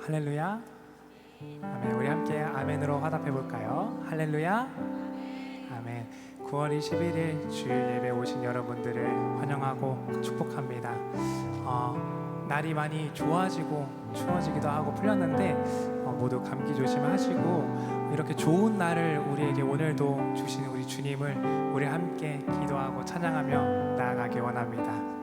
할렐루야. 아멘. 우리 함께 아멘으로 화답해 볼까요? 할렐루야. 아멘. 9월 21일 주일 예배 오신 여러분들을 환영하고 축복합니다. 날이 많이 좋아지고 추워지기도 하고 풀렸는데 모두 감기 조심하시고 이렇게 좋은 날을 우리에게 오늘도 주신 우리 주님을 우리 함께 기도하고 찬양하며 나아가기 원합니다.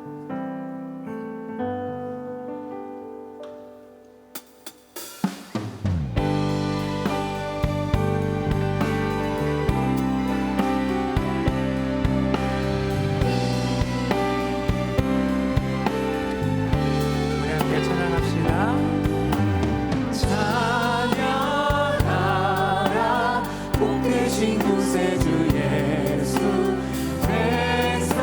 곳에 주 예수 백성들아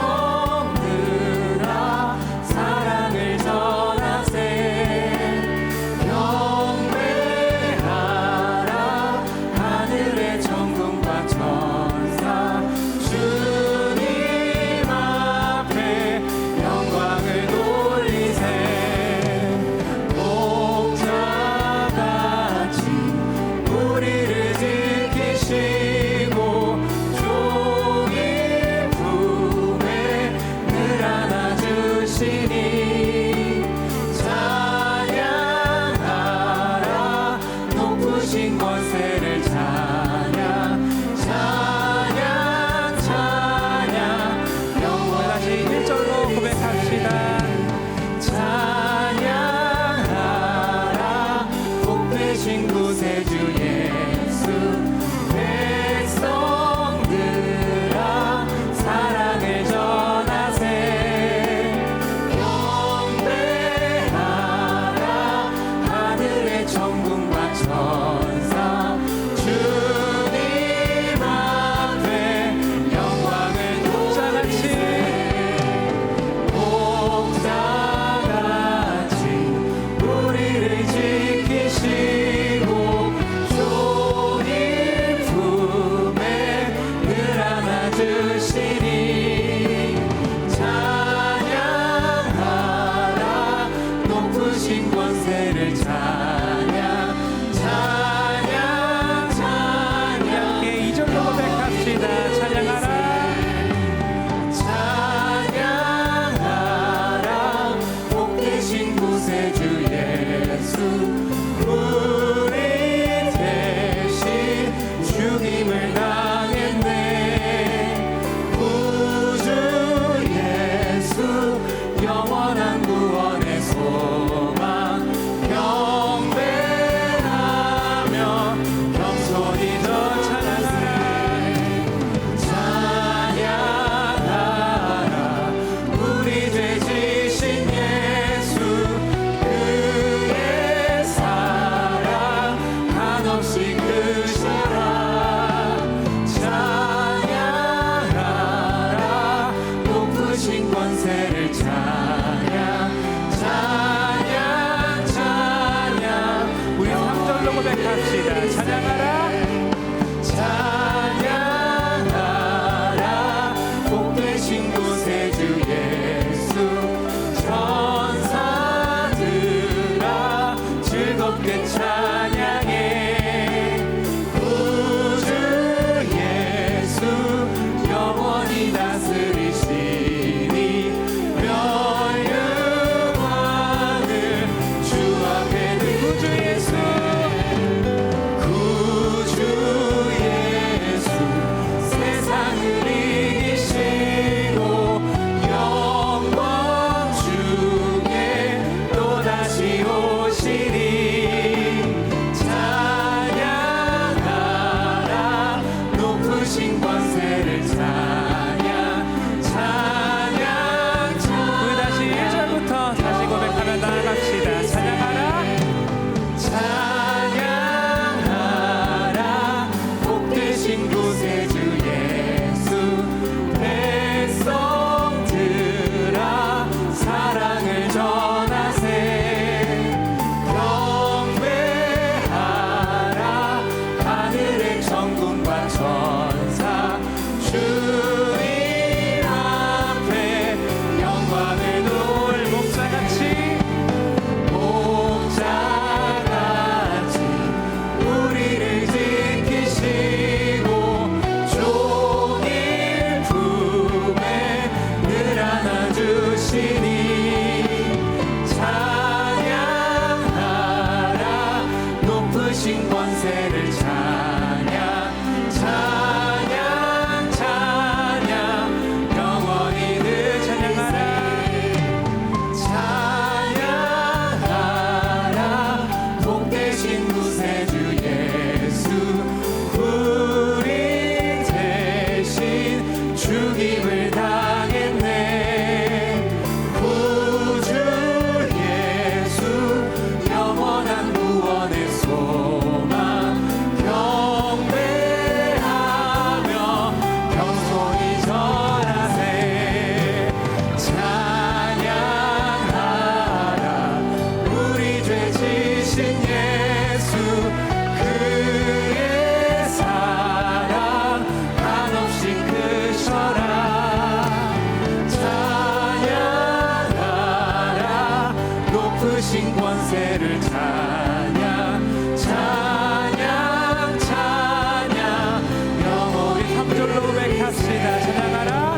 높으신 권세를 찬양 찬양 찬양 영원히 3절로 고백합시다. 찬양하라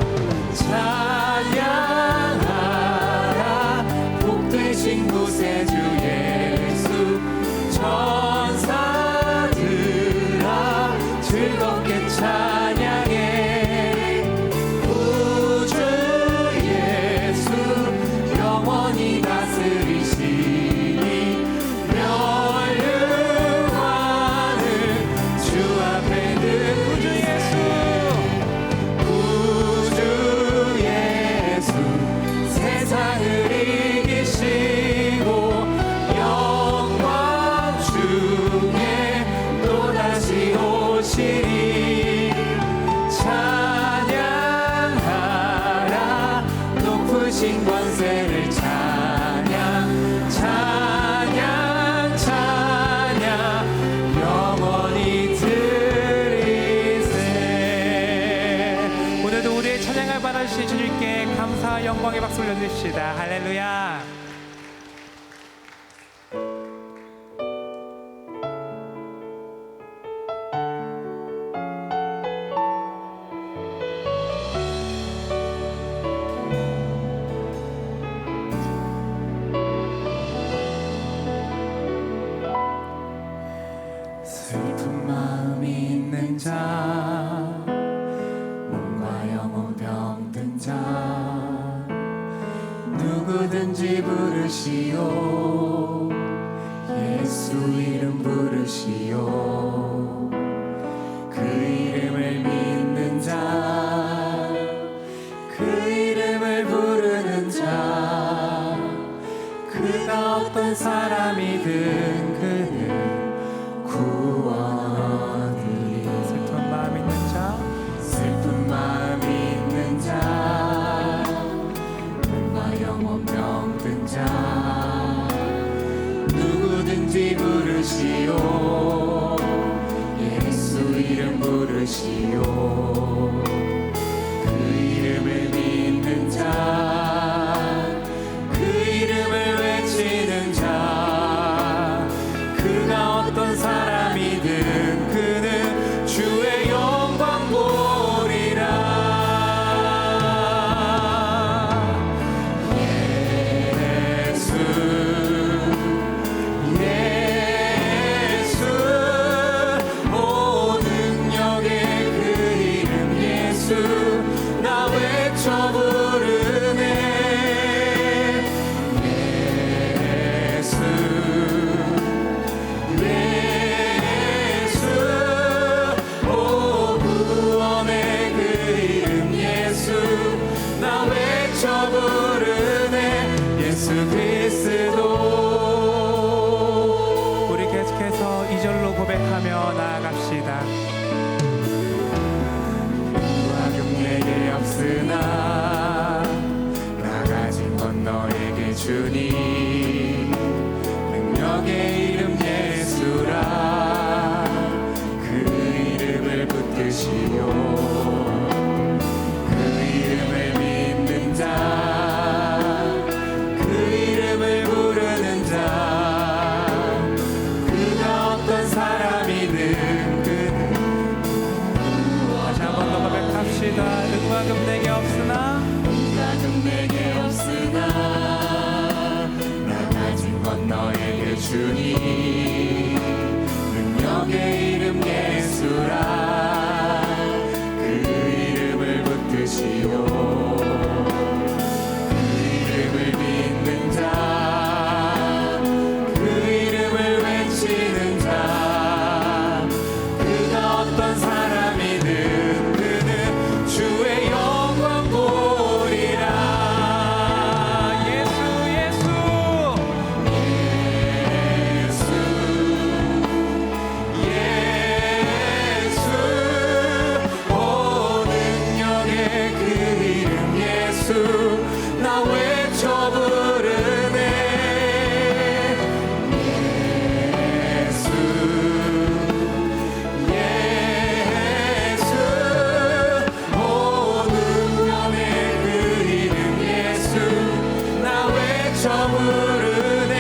찬양하라 복되신 구세주 예수 천사들아 즐겁게 찬양해 우주 예수 영원히 다스리시니 멸류관을 주 앞에 든 우주 예수 세상을 이기시고 영광 중에 또다시 오시리 찬양하라 높으신 권세를 찬양 찬양 찬양 영원히 드리세. 오늘도 우리의 찬양을 받아주신 주님께 감사와 영광의 박수 올려드립시다. 할렐루야. 슬픈 마음이 있는 자 몸과 영혼 병든 자 누구든지 부르시오 예수 이름 부르시오 그 이름을 믿는 자 그 이름을 부르는 자 그가 어떤 사람이든 그는 구원하리. 슬픈 마음 있는 자 슬픈 마음 있는 자 몸과 영혼 병든 자 누구든지 부르시오 예수 이름 부르시오 그 이름을 믿는 자 그 이름을 외치는 자 그가 어떤 사람이든 그는 주의 영광 보리라. 예수 예수 오 능력의 그 이름 예수 나 외쳐 부르네 예수 오 구원의 그 이름 예수 나 외쳐 부르네 예수 그리스도. 우리 계속해서 2절로 고백하며 나아갑시다. 은과 금 내게 없으나 나 가진 건 너에게 주니 능력의 이름 예수라 그 이름을 붙드시오 그 이름을 믿는 자 그 이름을 부르는 자 그가 어떤 사람이든 그는 다시 한 번 더 고백합시다. 은과 금 내게 없으나 은과 금 내게 없으나 나 가진 건 너에게 주니 능력의 이름 예수라 그 이름을 붙드시오 그 이름을 믿는 자 그 이름을 외치는 자 그가 어떤 사람이든 그는 주의 영광 보리라. 예수 예수 예수 오 능력의 그 이름 예수 나 외쳐 부르네 예수 예수 오 능력의 그 이름 예수 나 외쳐 부르네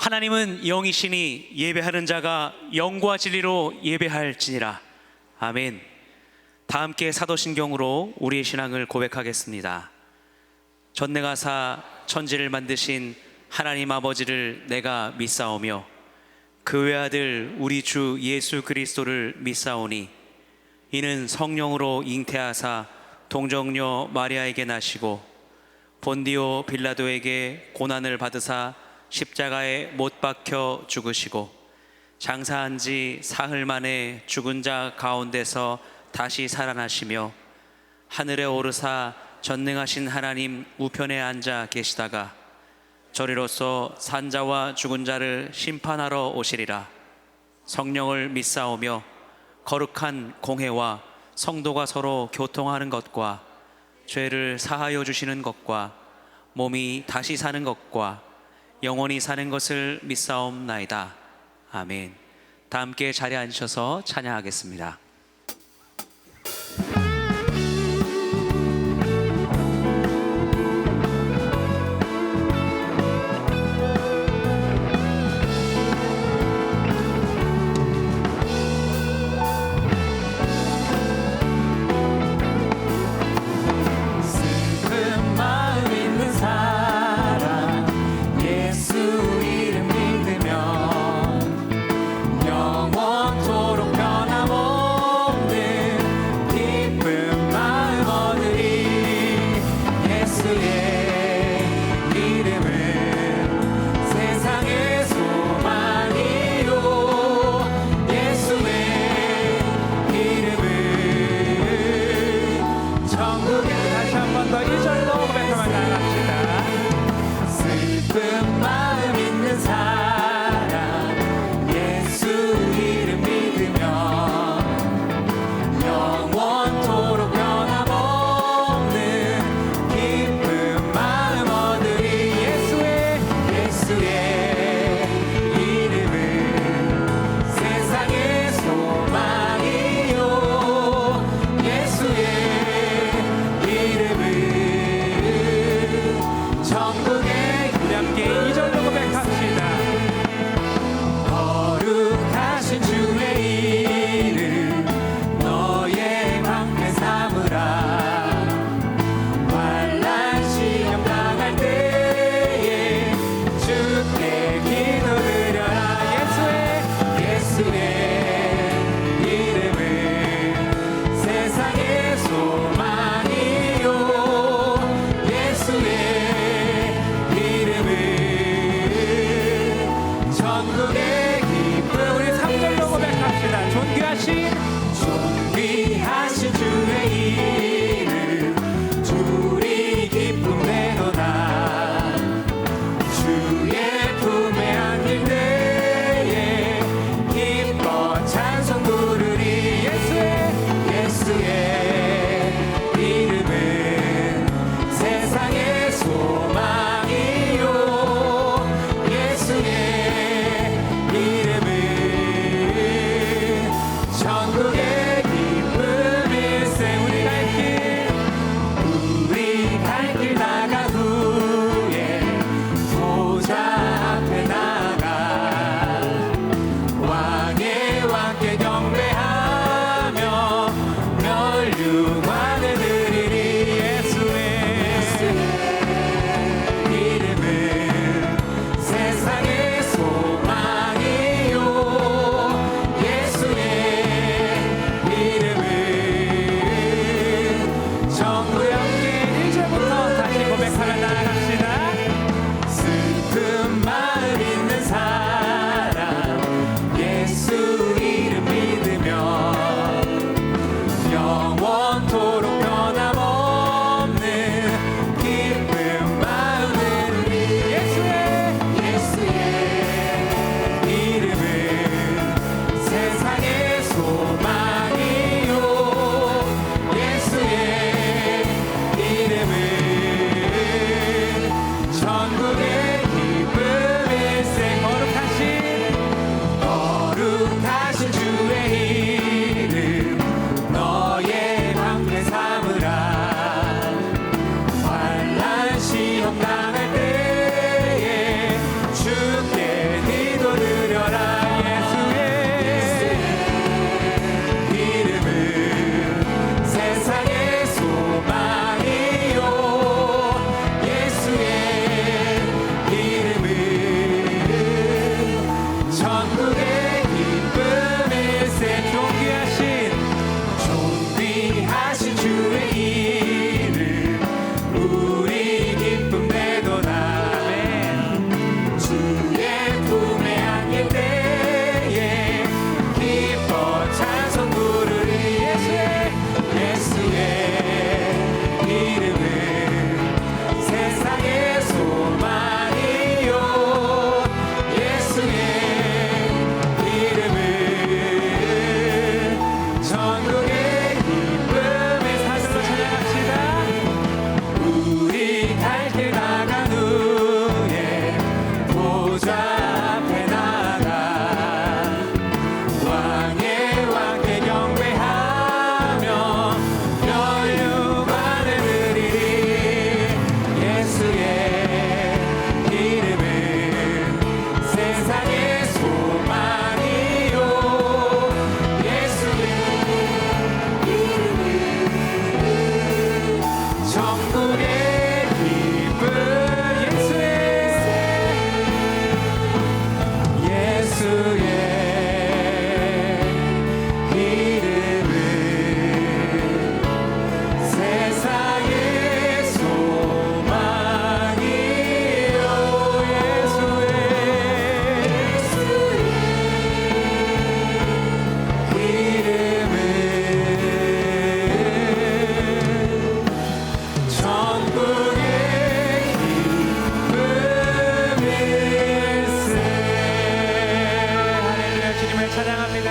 하나님은 영이시니 예배하는 자가 영과 진리로 예배할지니라. 아멘. 다 함께 사도신경으로 우리의 신앙을 고백하겠습니다. 전능하사 천지를 만드신 하나님 아버지를 내가 믿사오며 그 외아들 우리 주 예수 그리스도를 믿사오니 이는 성령으로 잉태하사 동정녀 마리아에게 나시고 본디오 빌라도에게 고난을 받으사 십자가에 못 박혀 죽으시고 장사한 지 사흘 만에 죽은 자 가운데서 다시 살아나시며 하늘에 오르사 전능하신 하나님 우편에 앉아 계시다가 저리로서 산자와 죽은 자를 심판하러 오시리라. 성령을 믿사오며 거룩한 공회와 성도가 서로 교통하는 것과 죄를 사하여 주시는 것과 몸이 다시 사는 것과 영원히 사는 것을 믿사옵나이다. 아멘. 다 함께 자리에 앉으셔서 찬양하겠습니다. 영원토록 변함없는 기쁨 우리 기쁨 내도다. 아멘. 주의 품에 안길 때에 기뻐 찬송 부르리. 예수의 이름은 세상의 소망이요. 예수의 이름은 전국의 기쁨의 사슬로 찬양합시다. 우리 갈 길 나간 후에 보좌 앞에 나가 왕의 왕께 경배하며 혈육관을 드리리. 예수의 이름은 세상의 소망이요. 예수의 이름은 전국의 기쁨. 예수의 이름은 세상의 소망이요. 이름은 전국의 기쁨일세. 할렐루야. 주님을 찬양합니다.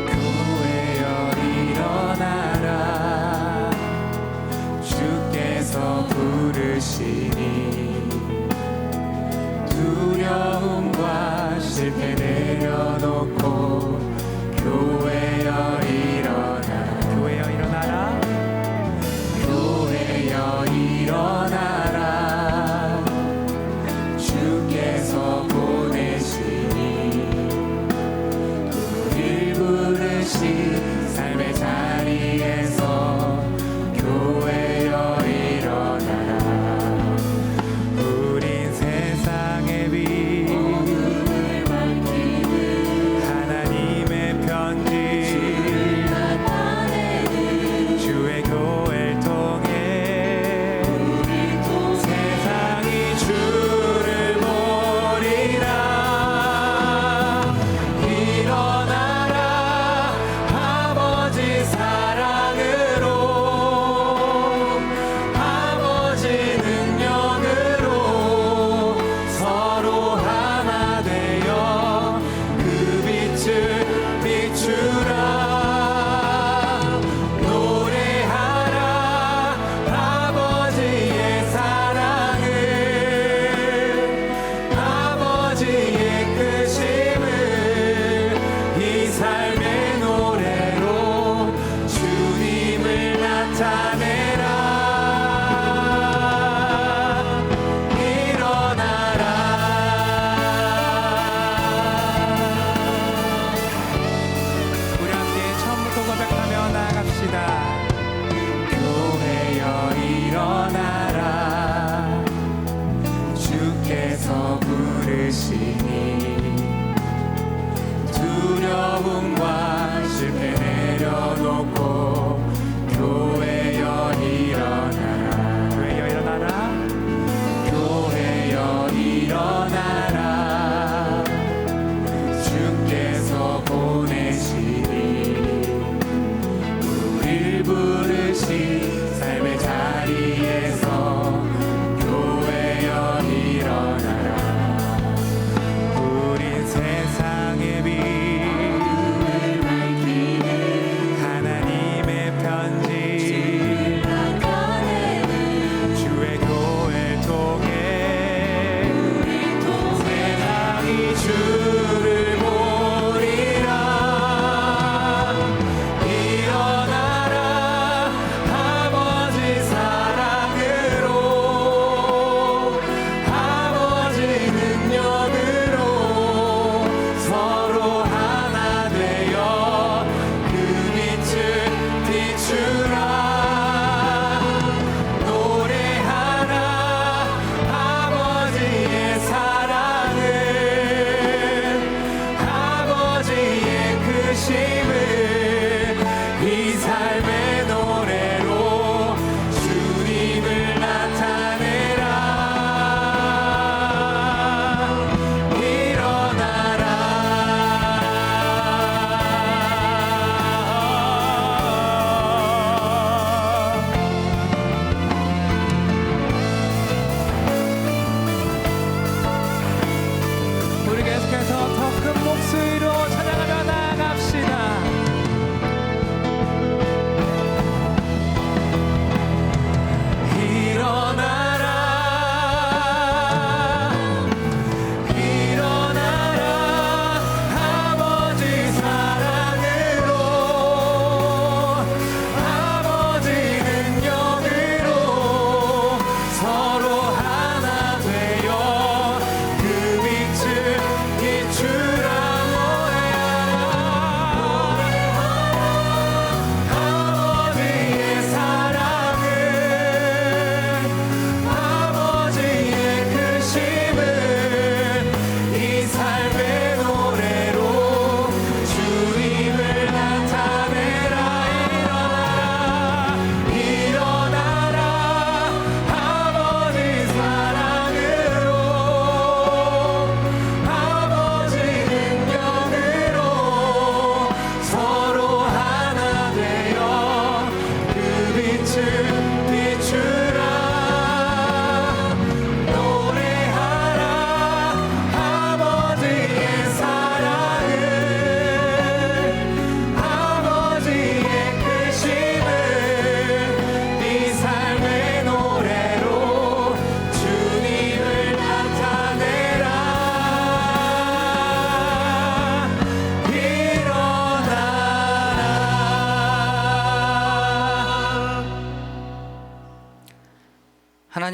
교회여 일어나라. 주께서 부르시니 두려움과 실패 내려놓고 교회여 일어나. 교회여 일어나라. 교회여 일어나라. 주께서 보내시니 우릴 부르신 삶의 자리에서 교회여 일어나라. 우린 세상의 빛, 하나님의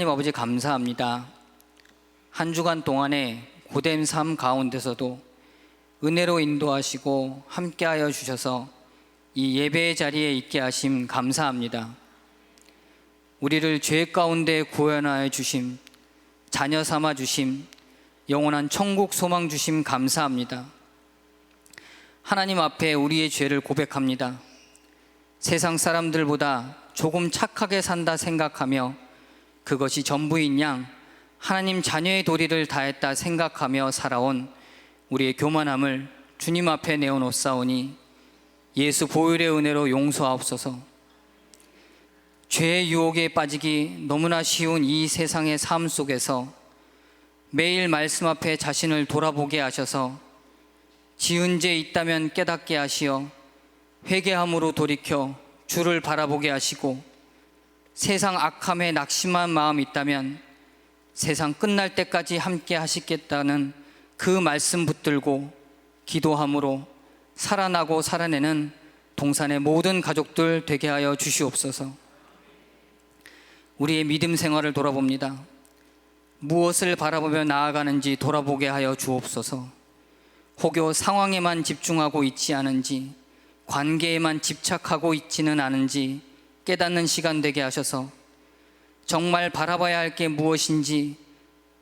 하나님 아버지 감사합니다. 한 주간 동안에 고된 삶 가운데서도 은혜로 인도하시고 함께하여 주셔서 이 예배의 자리에 있게 하심 감사합니다. 우리를 죄 가운데 구원하여 주심, 자녀 삼아 주심, 영원한 천국 소망 주심 감사합니다. 하나님 앞에 우리의 죄를 고백합니다. 세상 사람들보다 조금 착하게 산다 생각하며 그것이 전부인 양 하나님 자녀의 도리를 다했다 생각하며 살아온 우리의 교만함을 주님 앞에 내어놓사오니 예수 보혈의 은혜로 용서하옵소서. 죄의 유혹에 빠지기 너무나 쉬운 이 세상의 삶 속에서 매일 말씀 앞에 자신을 돌아보게 하셔서 지은 죄 있다면 깨닫게 하시어 회개함으로 돌이켜 주를 바라보게 하시고 세상 악함에 낙심한 마음 있다면 세상 끝날 때까지 함께 하시겠다는 그 말씀 붙들고 기도함으로 살아나고 살아내는 동산의 모든 가족들 되게 하여 주시옵소서. 우리의 믿음 생활을 돌아봅니다. 무엇을 바라보며 나아가는지 돌아보게 하여 주옵소서. 혹여 상황에만 집중하고 있지 않은지, 관계에만 집착하고 있지는 않은지 깨닫는 시간 되게 하셔서 정말 바라봐야 할 게 무엇인지,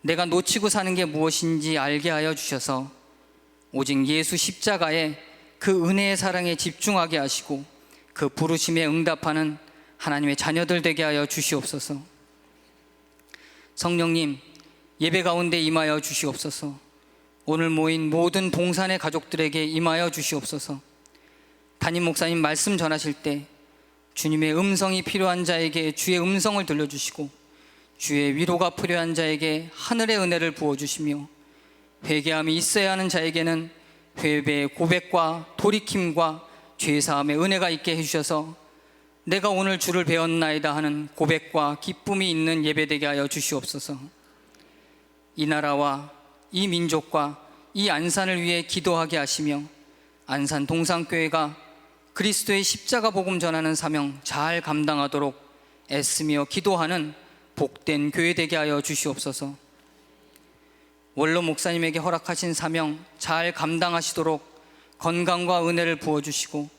내가 놓치고 사는 게 무엇인지 알게 하여 주셔서 오직 예수 십자가의 그 은혜의 사랑에 집중하게 하시고 그 부르심에 응답하는 하나님의 자녀들 되게 하여 주시옵소서. 성령님, 예배 가운데 임하여 주시옵소서. 오늘 모인 모든 동산의 가족들에게 임하여 주시옵소서. 담임 목사님 말씀 전하실 때 주님의 음성이 필요한 자에게 주의 음성을 들려주시고 주의 위로가 필요한 자에게 하늘의 은혜를 부어주시며 회개함이 있어야 하는 자에게는 회개의 고백과 돌이킴과 죄사함의 은혜가 있게 해주셔서 내가 오늘 주를 배웠나이다 하는 고백과 기쁨이 있는 예배되게 하여 주시옵소서. 이 나라와 이 민족과 이 안산을 위해 기도하게 하시며 안산 동산교회가 그리스도의 십자가 복음 전하는 사명 잘 감당하도록 애쓰며 기도하는 복된 교회 되게 하여 주시옵소서. 원로 목사님에게 허락하신 사명 잘 감당하시도록 건강과 은혜를 부어주시고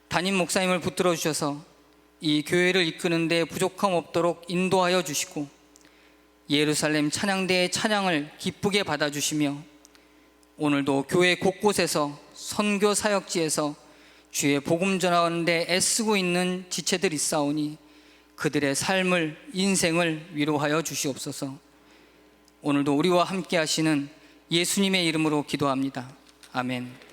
담임 목사님을 붙들어 주셔서 이 교회를 이끄는 데 부족함 없도록 인도하여 주시고 예루살렘 찬양대의 찬양을 기쁘게 받아주시며 오늘도 교회 곳곳에서 선교 사역지에서 주의 복음 전하는 데 애쓰고 있는 지체들이 있사오니 그들의 삶을, 인생을 위로하여 주시옵소서. 오늘도 우리와 함께 하시는 예수님의 이름으로 기도합니다. 아멘.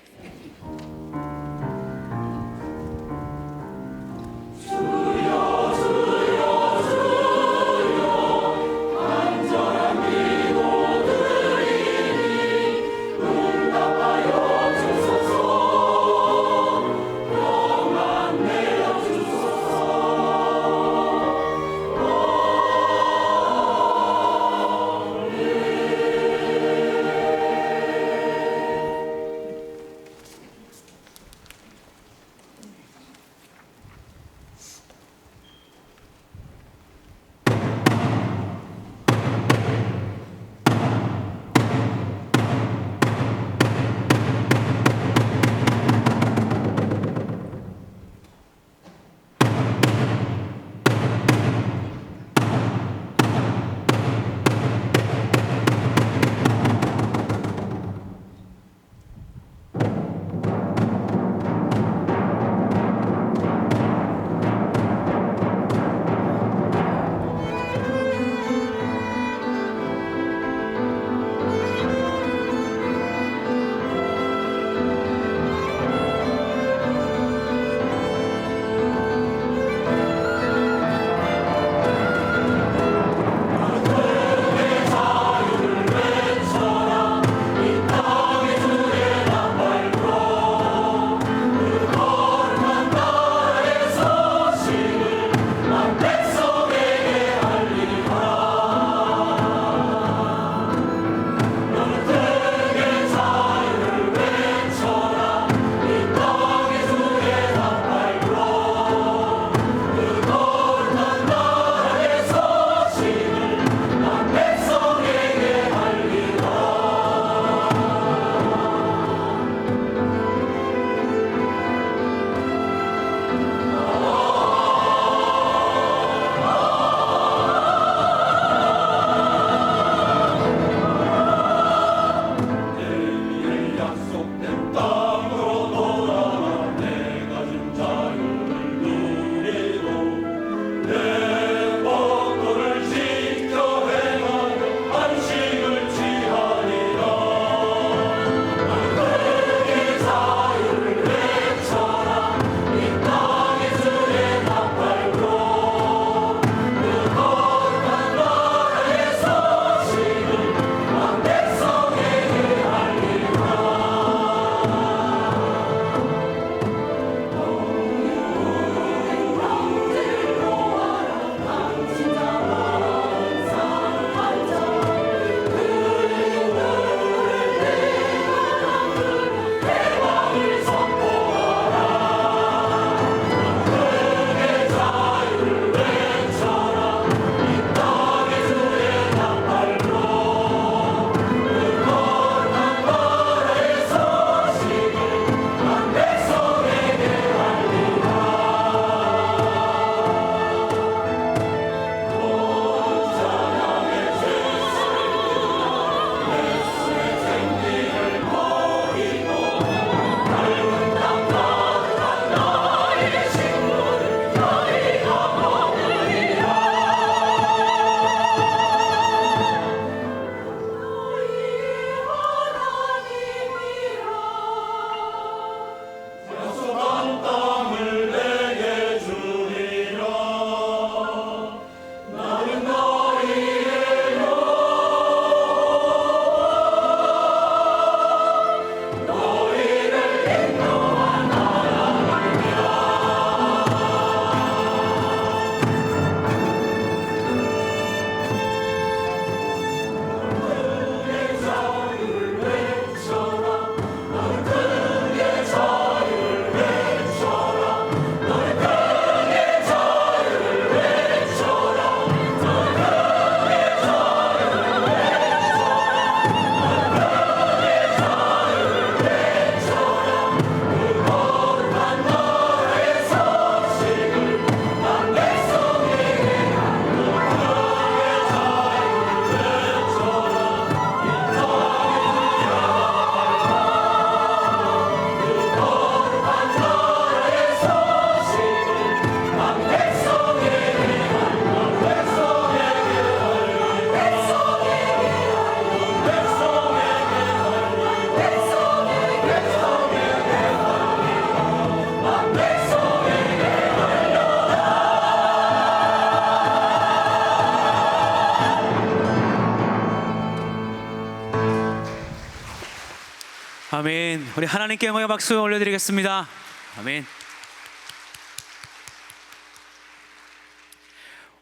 우리 하나님께 영광의 박수 올려드리겠습니다. 아멘.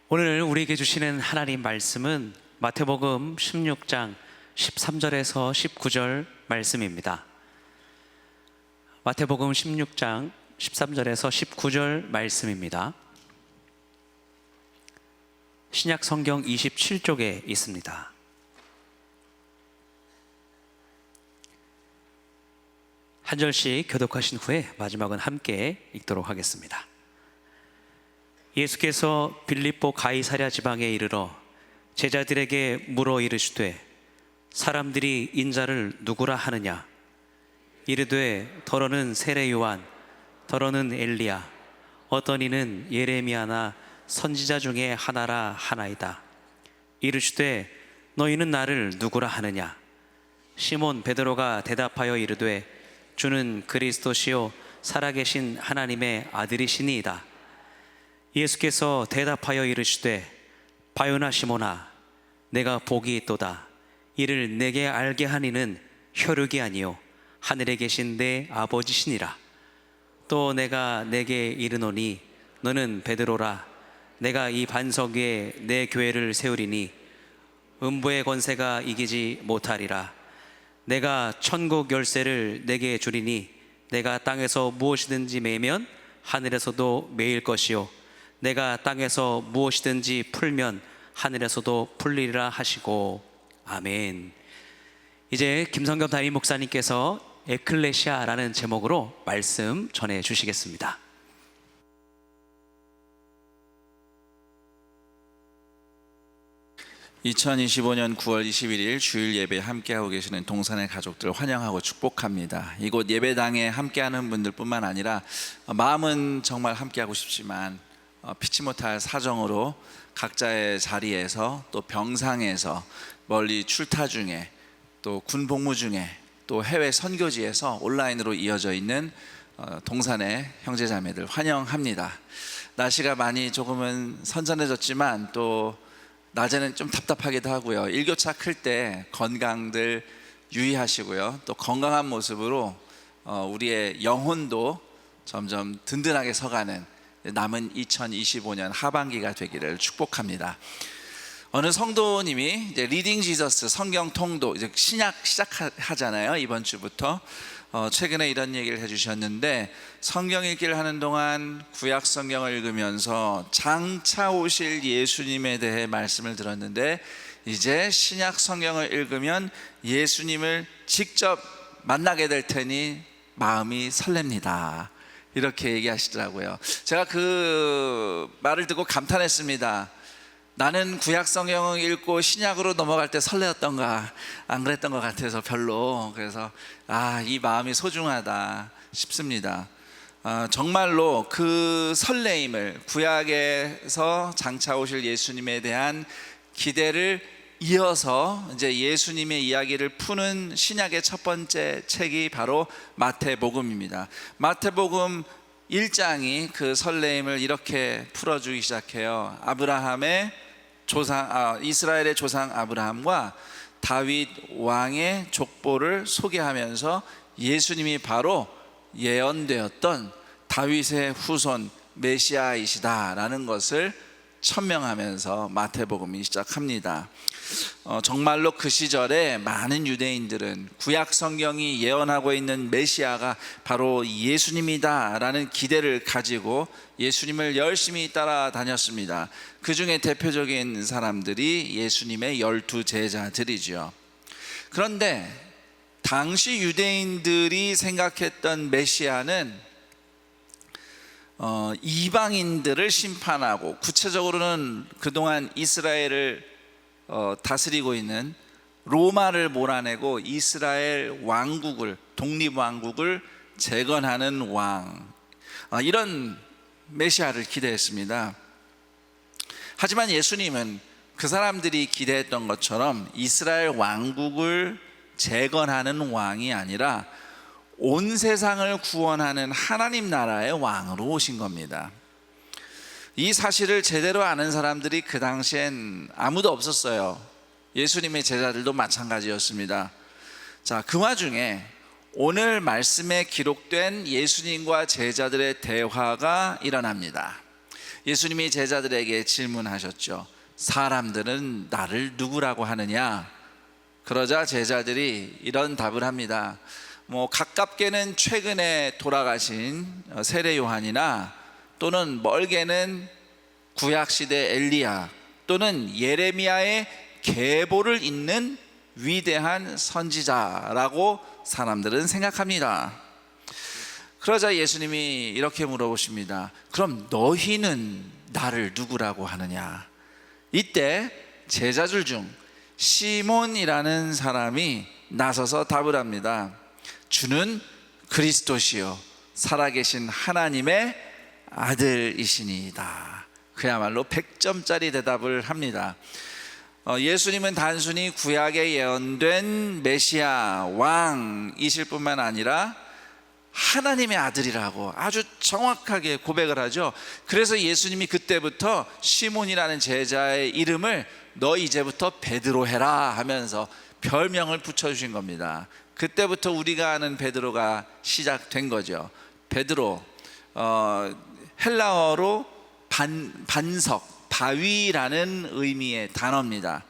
오늘 우리에게 주시는 하나님 말씀은 마태복음 16장 13절에서 19절 말씀입니다. 마태복음 16장 13절에서 19절 말씀입니다. 신약 성경 27쪽에 있습니다. 한 절씩 교독하신 후에 마지막은 함께 읽도록 하겠습니다. 예수께서 빌립보 가이사랴 지방에 이르러 제자들에게 물어 이르시되 사람들이 인자를 누구라 하느냐? 이르되 더러는 세례 요한, 더러는 엘리야, 어떤 이는 예레미야나 선지자 중에 하나라 하나이다. 이르시되 너희는 나를 누구라 하느냐? 시몬 베드로가 대답하여 이르되 주는 그리스도시요 살아계신 하나님의 아들이시니이다. 예수께서 대답하여 이르시되 바요나 시몬아, 내가 복이 있도다. 이를 내게 알게 하니는 혈육이 아니요 하늘에 계신 내 아버지시니라. 또 내가 내게 이르노니 너는 베드로라. 내가 이 반석 위에 내 교회를 세우리니 음부의 권세가 이기지 못하리라. 내가 천국 열쇠를 내게 주리니 내가 땅에서 무엇이든지 매면 하늘에서도 매일 것이요 내가 땅에서 무엇이든지 풀면 하늘에서도 풀리리라 하시고. 아멘. 이제 김성겸 담임 목사님께서 에클레시아라는 제목으로 말씀 전해 주시겠습니다. (2025년 9월 21일) 주일 예배 함께하고 계시는 동산의 가족들 환영하고 축복합니다. 이곳 예배당에 함께하는 분들뿐만 아니라 마음은 정말 함께하고 싶지만 피치 못할 사정으로 각자의 자리에서 또 병상에서 멀리 출타 중에 또 군 복무 중에 또 해외 선교지에서 온라인으로 이어져 있는 동산의 형제자매들 환영합니다. 날씨가 많이 조금은 선선해졌지만 또 낮에는 좀 답답하기도 하고요. 일교차 클 때 건강들 유의하시고요. 또 건강한 모습으로 우리의 영혼도 점점 든든하게 서가는 남은 2025년 하반기가 되기를 축복합니다. 어느 성도님이 이제 리딩 지저스 성경 통독 이제 신약 시작하잖아요. 이번 주부터 최근에 이런 얘기를 해주셨는데, 성경 읽기를 하는 동안 구약 성경을 읽으면서 장차 오실 예수님에 대해 말씀을 들었는데, 이제 신약 성경을 읽으면 예수님을 직접 만나게 될 테니 마음이 설렙니다. 이렇게 얘기하시더라고요. 제가 그 말을 듣고 감탄했습니다. 나는 구약 성경을 읽고 신약으로 넘어갈 때 설레었던가 안 그랬던 것 같아서 별로. 그래서 이 마음이 소중하다 싶습니다. 정말로 그 설레임을, 구약에서 장차 오실 예수님에 대한 기대를 이어서 이제 예수님의 이야기를 푸는 신약의 첫 번째 책이 바로 마태복음입니다. 마태복음 1장이 그 설레임을 이렇게 풀어주기 시작해요. 이스라엘의 조상 아브라함과 다윗 왕의 족보를 소개하면서 예수님이 바로 예언되었던 다윗의 후손 메시아이시다라는 것을 천명하면서 마태복음이 시작합니다. 정말로 그 시절에 많은 유대인들은 구약 성경이 예언하고 있는 메시아가 바로 예수님이다라는 기대를 가지고 예수님을 열심히 따라다녔습니다. 그 중에 대표적인 사람들이 예수님의 12 제자들이죠. 그런데 당시 유대인들이 생각했던 메시아는 이방인들을 심판하고, 구체적으로는 그동안 이스라엘을 다스리고 있는 로마를 몰아내고 이스라엘 왕국을, 독립왕국을 재건하는 왕, 이런 메시아를 기대했습니다. 하지만 예수님은 그 사람들이 기대했던 것처럼 이스라엘 왕국을 재건하는 왕이 아니라 온 세상을 구원하는 하나님 나라의 왕으로 오신 겁니다. 이 사실을 제대로 아는 사람들이 그 당시엔 아무도 없었어요. 예수님의 제자들도 마찬가지였습니다. 자, 그 와중에 오늘 말씀에 기록된 예수님과 제자들의 대화가 일어납니다. 예수님이 제자들에게 질문하셨죠. 사람들은 나를 누구라고 하느냐? 그러자 제자들이 이런 답을 합니다. 가깝게는 최근에 돌아가신 세례 요한이나 또는 멀게는 구약시대 엘리야 또는 예레미야의 계보를 잇는 위대한 선지자라고 사람들은 생각합니다. 그러자 예수님이 이렇게 물어보십니다. 그럼 너희는 나를 누구라고 하느냐? 이때 제자들 중 시몬이라는 사람이 나서서 답을 합니다. 주는 그리스도시요 살아계신 하나님의 아들이시니이다. 그야말로 100점짜리 대답을 합니다. 예수님은 단순히 구약에 예언된 메시아 왕이실 뿐만 아니라 하나님의 아들이라고 아주 정확하게 고백을 하죠. 그래서 예수님이 그때부터 시몬이라는 제자의 이름을 너 이제부터 베드로 해라 하면서 별명을 붙여주신 겁니다. 그때부터 우리가 아는 베드로가 시작된 거죠. 베드로, 헬라어로 반석, 바위라는 의미의 단어입니다.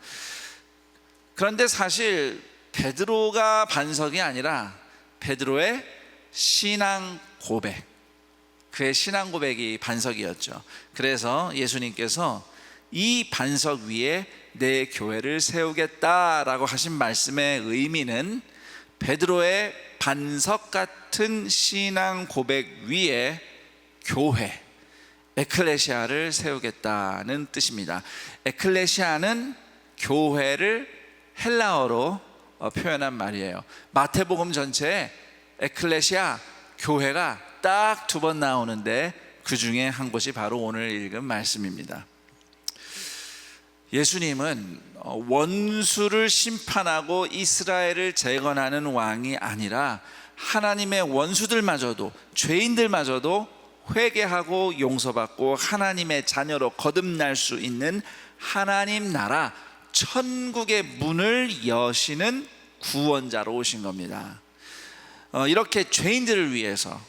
그런데 사실 베드로가 반석이 아니라 베드로의 신앙 고백, 그의 신앙 고백이 반석이었죠. 그래서 예수님께서 이 반석 위에 내 교회를 세우겠다라고 하신 말씀의 의미는 베드로의 반석 같은 신앙 고백 위에 교회, 에클레시아를 세우겠다는 뜻입니다. 에클레시아는 교회를 헬라어로 표현한 말이에요. 마태복음 전체에 에클레시아, 교회가 딱 2번 나오는데 그 중에 한 곳이 바로 오늘 읽은 말씀입니다. 예수님은 원수를 심판하고 이스라엘을 재건하는 왕이 아니라 하나님의 원수들마저도, 죄인들마저도 회개하고 용서받고 하나님의 자녀로 거듭날 수 있는 하나님 나라 천국의 문을 여시는 구원자로 오신 겁니다. 이렇게 죄인들을 위해서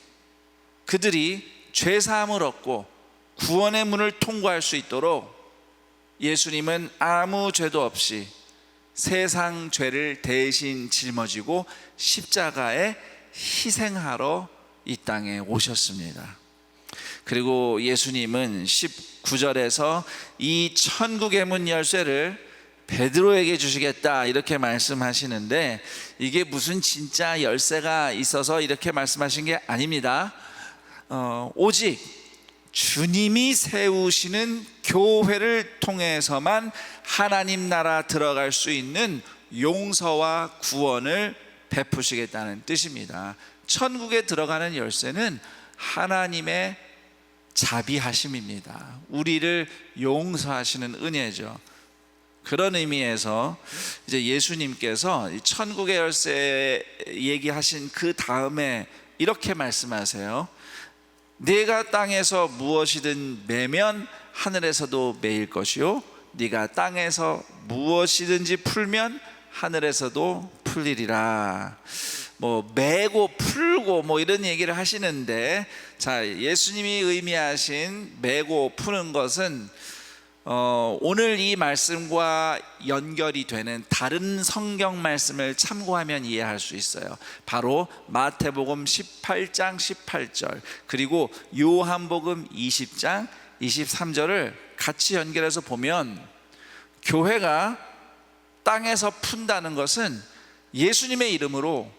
그들이 죄사함을 얻고 구원의 문을 통과할 수 있도록 예수님은 아무 죄도 없이 세상 죄를 대신 짊어지고 십자가에 희생하러 이 땅에 오셨습니다. 그리고 예수님은 19절에서 이 천국의 문 열쇠를 베드로에게 주시겠다 이렇게 말씀하시는데, 이게 무슨 진짜 열쇠가 있어서 이렇게 말씀하신 게 아닙니다. 오직 주님이 세우시는 교회를 통해서만 하나님 나라 들어갈 수 있는 용서와 구원을 베푸시겠다는 뜻입니다. 천국에 들어가는 열쇠는 하나님의 자비하심입니다. 우리를 용서하시는 은혜죠. 그런 의미에서 이제 예수님께서 천국의 열쇠 얘기하신 그 다음에 이렇게 말씀하세요. 네가 땅에서 무엇이든 매면 하늘에서도 매일 것이요 네가 땅에서 무엇이든지 풀면 하늘에서도 풀리리라. 매고 풀고 이런 얘기를 하시는데, 자, 예수님이 의미하신 매고 푸는 것은 오늘 이 말씀과 연결이 되는 다른 성경 말씀을 참고하면 이해할 수 있어요. 바로 마태복음 18장 18절 그리고 요한복음 20장 23절을 같이 연결해서 보면, 교회가 땅에서 푼다는 것은 예수님의 이름으로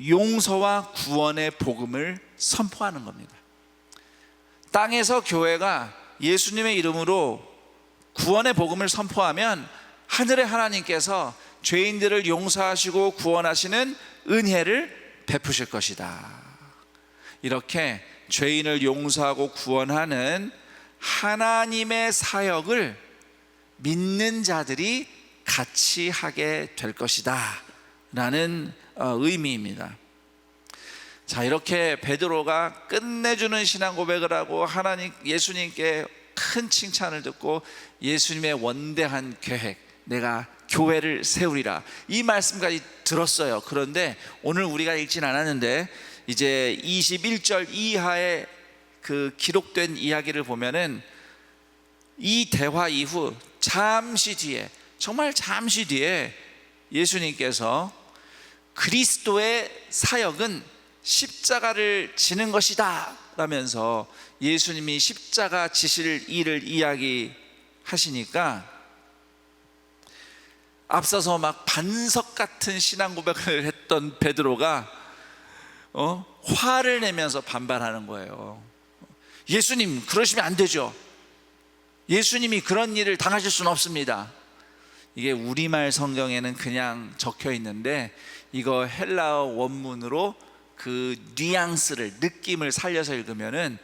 용서와 구원의 복음을 선포하는 겁니다. 땅에서 교회가 예수님의 이름으로 구원의 복음을 선포하면 하늘의 하나님께서 죄인들을 용서하시고 구원하시는 은혜를 베푸실 것이다. 이렇게 죄인을 용서하고 구원하는 하나님의 사역을 믿는 자들이 같이 하게 될 것이다 라는 의미입니다. 자, 이렇게 베드로가 끝내주는 신앙 고백을 하고 예수님께 큰 칭찬을 듣고 예수님의 원대한 계획, 내가 교회를 세우리라. 이 말씀까지 들었어요. 그런데 오늘 우리가 읽진 않았는데 이제 21절 이하의 그 기록된 이야기를 보면은 이 대화 이후 잠시 뒤에, 정말 잠시 뒤에 예수님께서 그리스도의 사역은 십자가를 지는 것이다 라면서 예수님이 십자가 지실 일을 이야기하시니까 앞서서 막 반석 같은 신앙 고백을 했던 베드로가 화를 내면서 반발하는 거예요. 예수님, 그러시면 안 되죠. 예수님이 그런 일을 당하실 수는 없습니다. 이게 우리말 성경에는 그냥 적혀 있는데 이거 헬라어 원문으로 그 뉘앙스를, 느낌을 살려서 읽으면은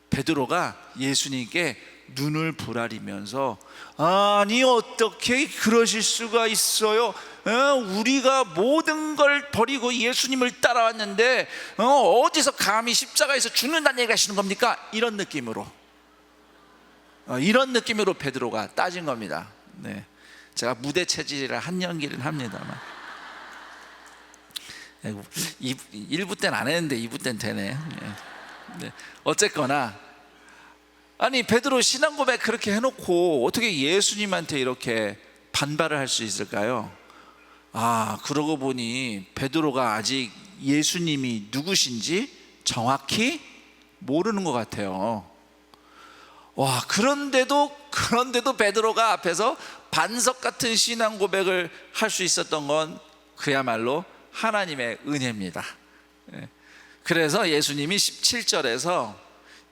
베드로가 예수님께 눈을 부라리면서 아니 어떻게 그러실 수가 있어요? 우리가 모든 걸 버리고 예수님을 따라왔는데 어디서 감히 십자가에서 죽는다는 얘기 하시는 겁니까? 이런 느낌으로 베드로가 따진 겁니다. 네. 제가 무대 체질이라 한 연기를 합니다만 1부 때는 안 했는데 2부 때는 되네. 네. 어쨌거나 아니 베드로 신앙 고백 그렇게 해놓고 어떻게 예수님한테 이렇게 반발을 할 수 있을까요? 그러고 보니 베드로가 아직 예수님이 누구신지 정확히 모르는 것 같아요. 그런데도 베드로가 앞에서 반석 같은 신앙 고백을 할 수 있었던 건 그야말로 하나님의 은혜입니다. 그래서 예수님이 17절에서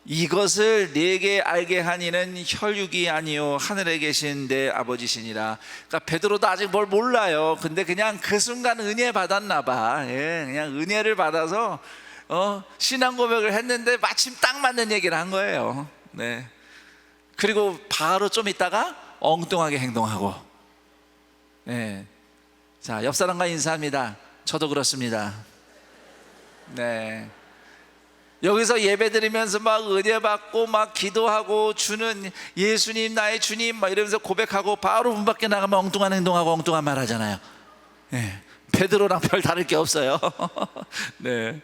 이것을 네게 알게 하니는 혈육이 아니요 하늘에 계신 내 아버지시니라. 그러니까 베드로도 아직 뭘 몰라요. 근데 그냥 그 순간 은혜 받았나 봐. 그냥 은혜를 받아서 신앙 고백을 했는데 마침 딱 맞는 얘기를 한 거예요. 네. 그리고 바로 좀 있다가 엉뚱하게 행동하고. 네. 자, 옆 사람과 인사합니다. 저도 그렇습니다. 네. 여기서 예배 드리면서 막 은혜 받고 막 기도하고 주는 예수님 나의 주님 막 이러면서 고백하고 바로 문 밖에 나가면 엉뚱한 행동하고 엉뚱한 말 하잖아요. 네. 베드로랑 별 다를 게 없어요. 네.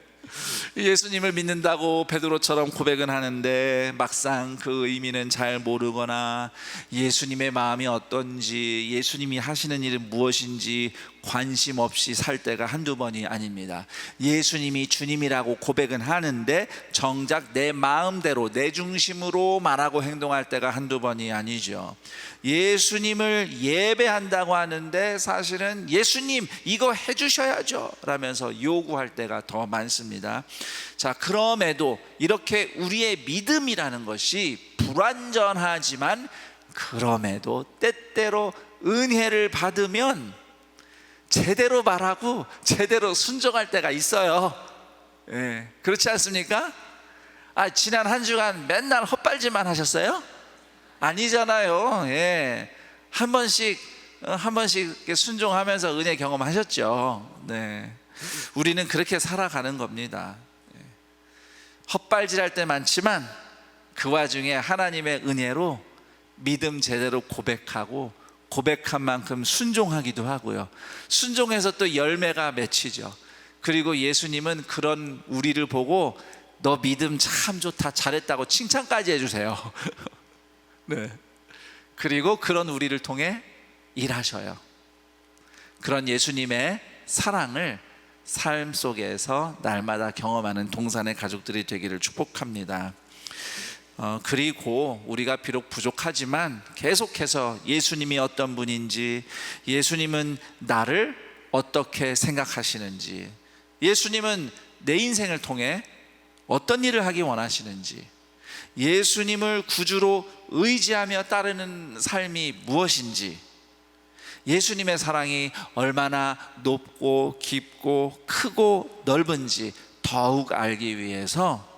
예수님을 믿는다고 베드로처럼 고백은 하는데 막상 그 의미는 잘 모르거나 예수님의 마음이 어떤지, 예수님이 하시는 일은 무엇인지 관심 없이 살 때가 한두 번이 아닙니다. 예수님이 주님이라고 고백은 하는데 정작 내 마음대로 내 중심으로 말하고 행동할 때가 한두 번이 아니죠. 예수님을 예배한다고 하는데 사실은 예수님 이거 해주셔야죠 라면서 요구할 때가 더 많습니다. 자, 그럼에도 이렇게 우리의 믿음이라는 것이 불완전하지만 그럼에도 때때로 은혜를 받으면 제대로 말하고 제대로 순종할 때가 있어요. 그렇지 않습니까? 지난 한 주간 맨날 헛발질만 하셨어요? 아니잖아요. 한 번씩 이렇게 순종하면서 은혜 경험하셨죠. 네. 우리는 그렇게 살아가는 겁니다. 헛발질할 때 많지만 그 와중에 하나님의 은혜로 믿음 제대로 고백하고 고백한 만큼 순종하기도 하고요. 순종해서 또 열매가 맺히죠. 그리고 예수님은 그런 우리를 보고 너 믿음 참 좋다, 잘했다고 칭찬까지 해주세요. 네. 그리고 그런 우리를 통해 일하셔요. 그런 예수님의 사랑을 삶 속에서 날마다 경험하는 동산의 가족들이 되기를 축복합니다. 그리고 우리가 비록 부족하지만 계속해서 예수님이 어떤 분인지, 예수님은 나를 어떻게 생각하시는지, 예수님은 내 인생을 통해 어떤 일을 하기 원하시는지, 예수님을 구주로 의지하며 따르는 삶이 무엇인지, 예수님의 사랑이 얼마나 높고 깊고 크고 넓은지 더욱 알기 위해서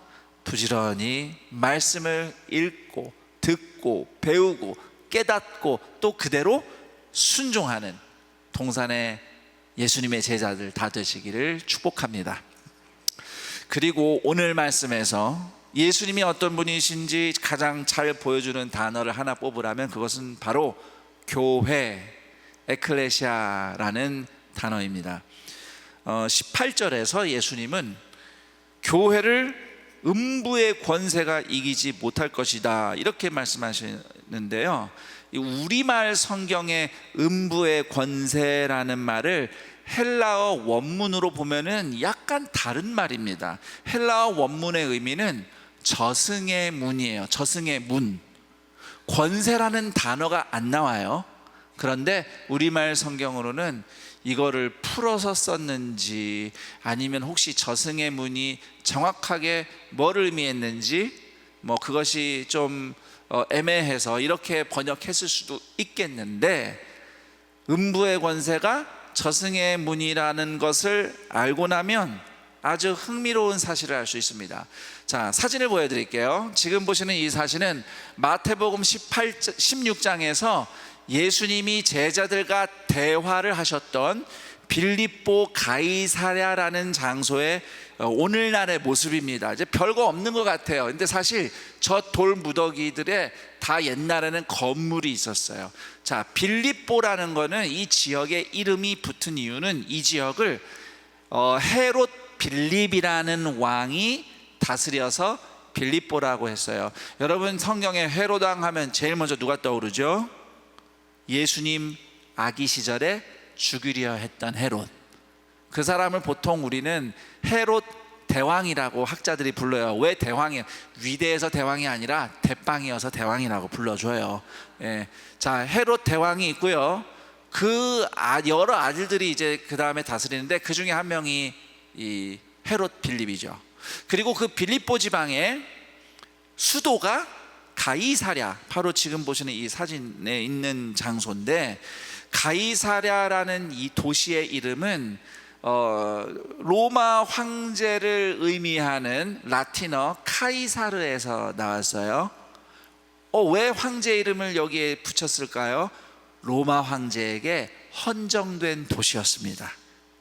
부지런히 말씀을 읽고 듣고 배우고 깨닫고 또 그대로 순종하는 동산의 예수님의 제자들 다 되시기를 축복합니다. 그리고 오늘 말씀에서 예수님이 어떤 분이신지 가장 잘 보여주는 단어를 하나 뽑으라면 그것은 바로 교회, 에클레시아라는 단어입니다. 18절에서 예수님은 교회를 음부의 권세가 이기지 못할 것이다 이렇게 말씀하시는데요, 이 우리말 성경의 음부의 권세라는 말을 헬라어 원문으로 보면은 약간 다른 말입니다. 헬라어 원문의 의미는 저승의 문이에요. 저승의 문. 권세라는 단어가 안 나와요. 그런데 우리말 성경으로는 이거를 풀어서 썼는지 아니면 혹시 저승의 문이 정확하게 뭘 의미했는지 뭐 그것이 좀 애매해서 이렇게 번역했을 수도 있겠는데, 음부의 권세가 저승의 문이라는 것을 알고 나면 아주 흥미로운 사실을 알 수 있습니다. 자, 사진을 보여드릴게요. 지금 보시는 이 사진은 마태복음 16장에서 예수님이 제자들과 대화를 하셨던 빌립보 가이사랴라는 장소의 오늘날의 모습입니다. 이제 별거 없는 것 같아요. 근데 사실 저 돌 무더기들에 다 옛날에는 건물이 있었어요. 자, 빌립보라는 거는 이 지역의 이름이 붙은 이유는 이 지역을 헤롯 빌립이라는 왕이 다스려서 빌립보라고 했어요. 여러분, 성경에 헤롯 왕 하면 제일 먼저 누가 떠오르죠? 예수님 아기 시절에 죽이려 했던 헤롯. 그 사람을 보통 우리는 헤롯 대왕이라고 학자들이 불러요. 왜 대왕이에요? 위대해서 대왕이 아니라 대빵이어서 대왕이라고 불러줘요. 예. 자, 헤롯 대왕이 있고요. 그 여러 아들들이 이제 그 다음에 다스리는데 그 중에 한 명이 이 헤롯 빌립이죠. 그리고 그 빌립보 지방의 수도가 가이사랴, 바로 지금 보시는 이 사진에 있는 장소인데, 가이사랴라는 이 도시의 이름은 로마 황제를 의미하는 라틴어 카이사르에서 나왔어요. 왜 황제 이름을 여기에 붙였을까요? 로마 황제에게 헌정된 도시였습니다.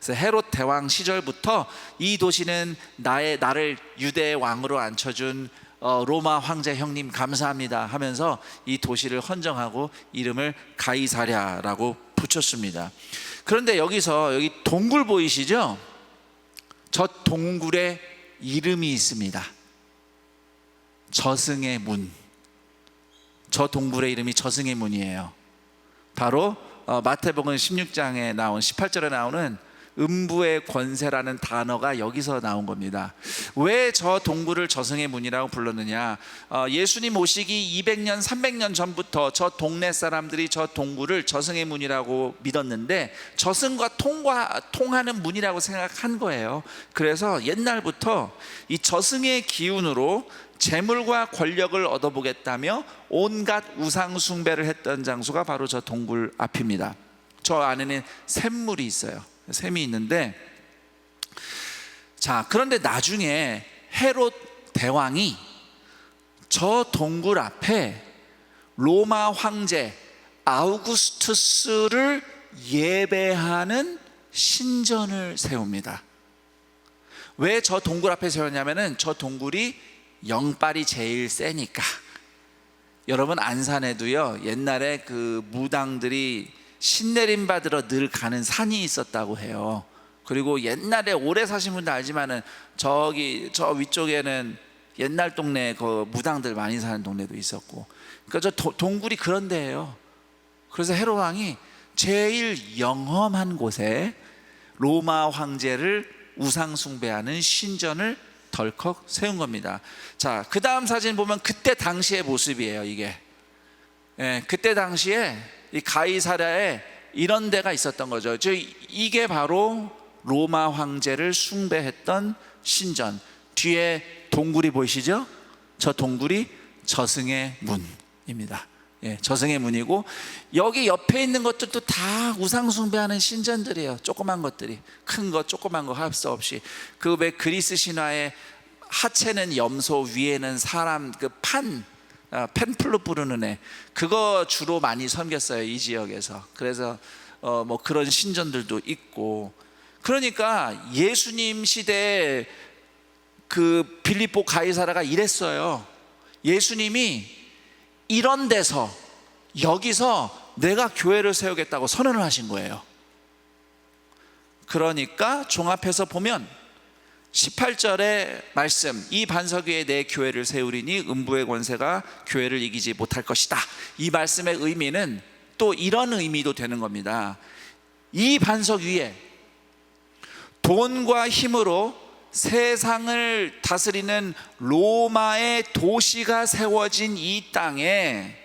그래서 헤롯 대왕 시절부터 이 도시는 나를 유대의 왕으로 앉혀준 로마 황제 형님 감사합니다 하면서 이 도시를 헌정하고 이름을 가이사랴라고 붙였습니다. 그런데 여기 동굴 보이시죠? 저 동굴에 이름이 있습니다. 저승의 문. 저 동굴의 이름이 저승의 문이에요. 바로 마태복음 16장에 나온 18절에 나오는 음부의 권세라는 단어가 여기서 나온 겁니다. 왜 저 동굴을 저승의 문이라고 불렀느냐? 예수님 오시기 200년, 300년 전부터 저 동네 사람들이 저 동굴을 저승의 문이라고 믿었는데 저승과 통하는 문이라고 생각한 거예요. 그래서 옛날부터 이 저승의 기운으로 재물과 권력을 얻어보겠다며 온갖 우상 숭배를 했던 장소가 바로 저 동굴 앞입니다. 저 안에는 샘물이 있어요. 샘이 있는데, 자, 그런데 나중에 헤롯 대왕이 저 동굴 앞에 로마 황제 아우구스투스를 예배하는 신전을 세웁니다. 왜 저 동굴 앞에 세웠냐면은 저 동굴이 영빨이 제일 세니까. 여러분, 안산에도요 옛날에 그 무당들이 신내림 받으러 늘 가는 산이 있었다고 해요. 그리고 옛날에 오래 사신 분들 알지만은 저 위쪽에는 옛날 동네 그 무당들 많이 사는 동네도 있었고, 그러니까 저 동굴이 그런 데예요. 그래서 헤롯 왕이 제일 영험한 곳에 로마 황제를 우상 숭배하는 신전을 덜컥 세운 겁니다. 자, 그 다음 사진 보면 그때 당시의 모습이에요. 이게 그때 당시에 이 가이사랴에 이런 데가 있었던 거죠. 이게 바로 로마 황제를 숭배했던 신전. 뒤에 동굴이 보이시죠? 저 동굴이 저승의 문입니다. 저승의 문이고, 여기 옆에 있는 것들도 다 우상 숭배하는 신전들이에요. 조그만 것들이, 큰 거 조그만 거 할 수 없이. 그 왜 그리스 신화에 하체는 염소, 위에는 사람, 그 펜플로 부르는 애, 그거 주로 많이 섬겼어요, 이 지역에서. 그래서 뭐 그런 신전들도 있고. 그러니까 예수님 시대에 그 빌립보 가이사랴가 이랬어요. 예수님이 이런 데서, 여기서 내가 교회를 세우겠다고 선언을 하신 거예요. 그러니까 종합해서 보면 18절의 말씀, 이 반석 위에 내 교회를 세우리니 음부의 권세가 교회를 이기지 못할 것이다. 이 말씀의 의미는 또 이런 의미도 되는 겁니다. 이 반석 위에 돈과 힘으로 세상을 다스리는 로마의 도시가 세워진 이 땅에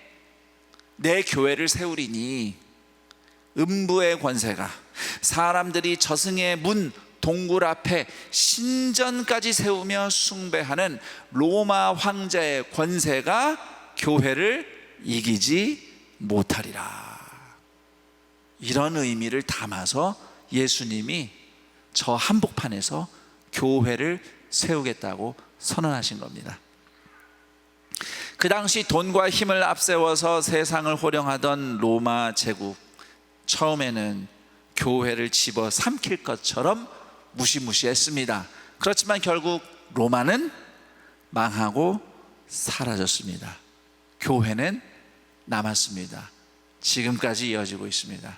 내 교회를 세우리니 음부의 권세가, 사람들이 저승의 문 동굴 앞에 신전까지 세우며 숭배하는 로마 황제의 권세가 교회를 이기지 못하리라. 이런 의미를 담아서 예수님이 저 한복판에서 교회를 세우겠다고 선언하신 겁니다. 그 당시 돈과 힘을 앞세워서 세상을 호령하던 로마 제국, 처음에는 교회를 집어 삼킬 것처럼 무시무시했습니다. 그렇지만 결국 로마는 망하고 사라졌습니다. 교회는 남았습니다. 지금까지 이어지고 있습니다.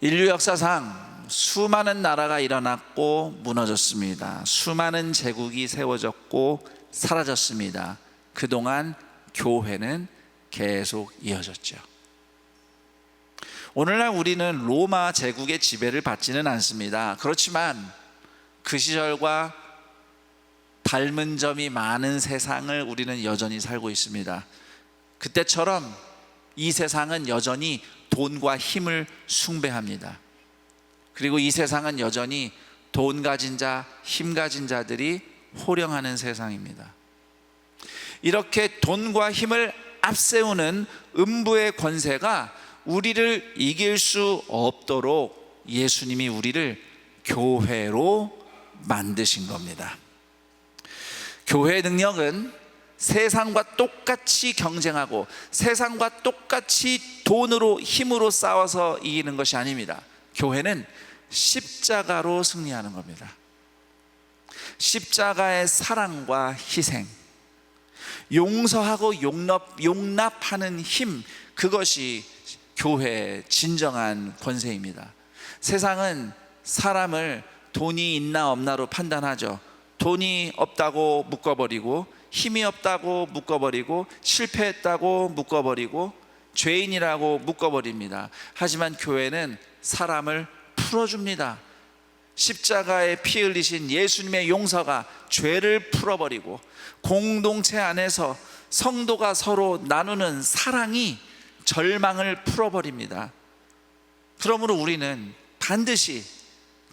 인류 역사상 수많은 나라가 일어났고 무너졌습니다. 수많은 제국이 세워졌고 사라졌습니다. 그동안 교회는 계속 이어졌죠. 오늘날 우리는 로마 제국의 지배를 받지는 않습니다. 그렇지만 그 시절과 닮은 점이 많은 세상을 우리는 여전히 살고 있습니다. 그때처럼 이 세상은 여전히 돈과 힘을 숭배합니다. 그리고 이 세상은 여전히 돈 가진 자, 힘 가진 자들이 호령하는 세상입니다. 이렇게 돈과 힘을 앞세우는 음부의 권세가 우리를 이길 수 없도록 예수님이 우리를 교회로 만드신 겁니다. 교회의 능력은 세상과 똑같이 경쟁하고 세상과 똑같이 돈으로 힘으로 싸워서 이기는 것이 아닙니다. 교회는 십자가로 승리하는 겁니다. 십자가의 사랑과 희생, 용서하고 용납하는 힘, 그것이 교회의 진정한 권세입니다. 세상은 사람을 돈이 있나 없나로 판단하죠. 돈이 없다고 묶어버리고, 힘이 없다고 묶어버리고, 실패했다고 묶어버리고, 죄인이라고 묶어버립니다. 하지만 교회는 사람을 풀어줍니다. 십자가에 피 흘리신 예수님의 용서가 죄를 풀어버리고, 공동체 안에서 성도가 서로 나누는 사랑이 절망을 풀어버립니다. 그러므로 우리는 반드시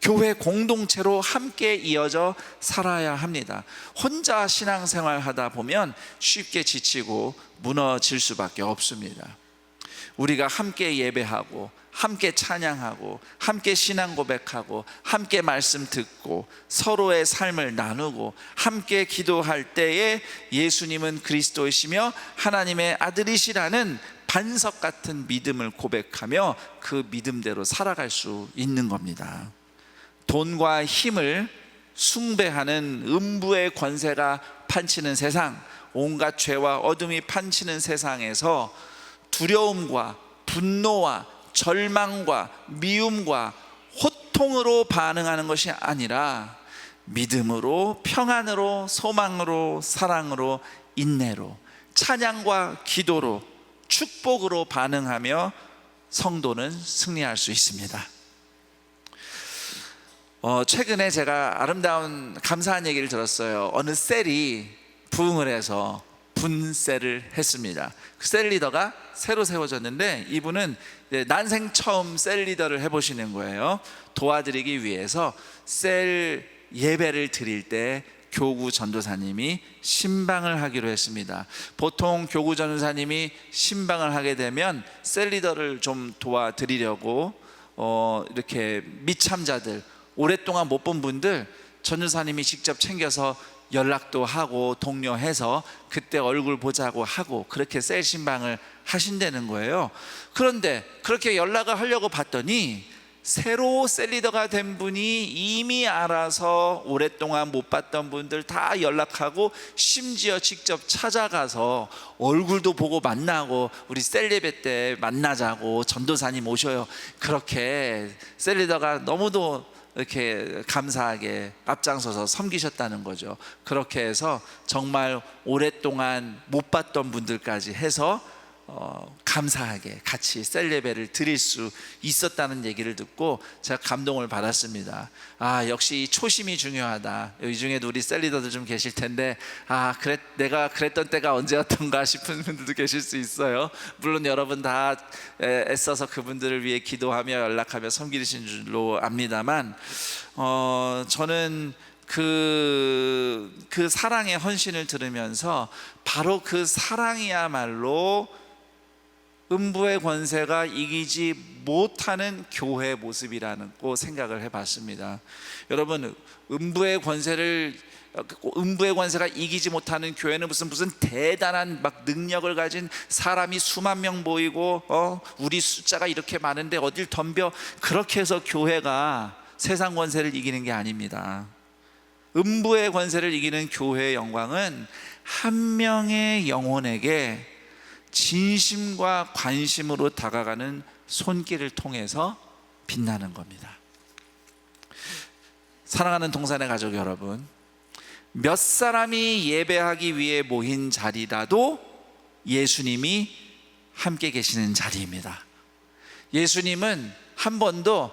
교회 공동체로 함께 이어져 살아야 합니다. 혼자 신앙생활 하다 보면 쉽게 지치고 무너질 수밖에 없습니다. 우리가 함께 예배하고, 함께 찬양하고, 함께 신앙 고백하고, 함께 말씀 듣고, 서로의 삶을 나누고, 함께 기도할 때에 예수님은 그리스도이시며 하나님의 아들이시라는 반석 같은 믿음을 고백하며 그 믿음대로 살아갈 수 있는 겁니다. 돈과 힘을 숭배하는 음부의 권세가 판치는 세상, 온갖 죄와 어둠이 판치는 세상에서 두려움과 분노와 절망과 미움과 호통으로 반응하는 것이 아니라 믿음으로, 평안으로, 소망으로, 사랑으로, 인내로, 찬양과 기도로, 축복으로 반응하며 성도는 승리할 수 있습니다. 최근에 제가 아름다운 감사한 얘기를 들었어요. 어느 셀이 부흥을 해서 분셀을 했습니다. 그 셀 리더가 새로 세워졌는데 이분은 난생 처음 셀 리더를 해보시는 거예요. 도와드리기 위해서 셀 예배를 드릴 때 교구 전도사님이 신방을 하기로 했습니다. 보통 교구 전도사님이 신방을 하게 되면 셀 리더를 좀 도와드리려고 이렇게 미참자들, 오랫동안 못 본 분들 전도사님이 직접 챙겨서 연락도 하고 독려해서 그때 얼굴 보자고 하고 그렇게 셀 신방을 하신다는 거예요. 그런데 그렇게 연락을 하려고 봤더니 새로 셀리더가 된 분이 이미 알아서 오랫동안 못 봤던 분들 다 연락하고 심지어 직접 찾아가서 얼굴도 보고 만나고 우리 셀 예배 때 만나자고 전도사님 오셔요. 그렇게 셀리더가 너무도 이렇게 감사하게 앞장서서 섬기셨다는 거죠. 그렇게 해서 정말 오랫동안 못 봤던 분들까지 해서 감사하게 같이 셀 예배를 드릴 수 있었다는 얘기를 듣고 제가 감동을 받았습니다. 아, 역시 이 초심이 중요하다. 이 중에도 우리 셀 리더들 좀 계실 텐데, 내가 그랬던 때가 언제였던가 싶은 분들도 계실 수 있어요. 물론 여러분 다 애써서 그분들을 위해 기도하며 연락하며 섬기신 줄로 압니다만, 저는 그 사랑의 헌신을 들으면서 바로 그 사랑이야말로 음부의 권세가 이기지 못하는 교회의 모습이라는 거 생각을 해봤습니다. 여러분, 음부의 권세가 이기지 못하는 교회는 무슨 대단한 막 능력을 가진 사람이 수만 명 모이고 우리 숫자가 이렇게 많은데 어딜 덤벼, 그렇게 해서 교회가 세상 권세를 이기는 게 아닙니다. 음부의 권세를 이기는 교회의 영광은 한 명의 영혼에게 진심과 관심으로 다가가는 손길을 통해서 빛나는 겁니다. 사랑하는 동산의 가족 여러분, 몇 사람이 예배하기 위해 모인 자리라도 예수님이 함께 계시는 자리입니다. 예수님은 한 번도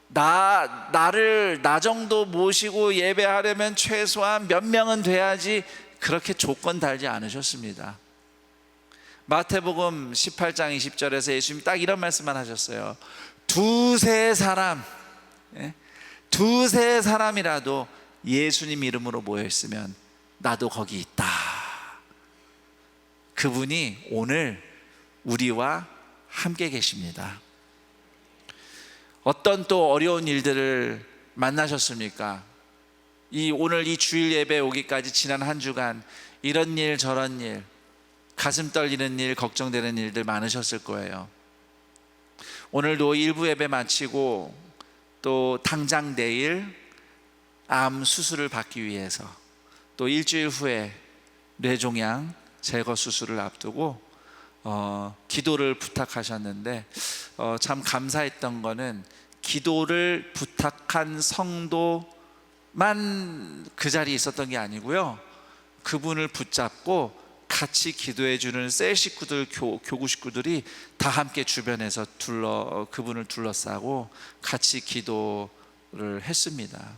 나 정도 모시고 예배하려면 최소한 몇 명은 돼야지, 그렇게 조건 달지 않으셨습니다. 마태복음 18장 20절에서 예수님이 딱 이런 말씀만 하셨어요. 두세 사람이라도 예수님 이름으로 모여 있으면 나도 거기 있다. 그분이 오늘 우리와 함께 계십니다. 어떤 또 어려운 일들을 만나셨습니까? 오늘 이 주일 예배 오기까지 지난 한 주간 이런 일 저런 일, 가슴 떨리는 일, 걱정되는 일들 많으셨을 거예요. 오늘도 일부 예배 마치고 또 당장 내일 암 수술을 받기 위해서 또 일주일 후에 뇌종양 제거 수술을 앞두고 기도를 부탁하셨는데, 참 감사했던 거는 기도를 부탁한 성도만 그 자리에 있었던 게 아니고요, 그분을 붙잡고 같이 기도해 주는 셀 식구들, 교구 식구들이 다 함께 주변에서 그분을 둘러싸고 같이 기도를 했습니다.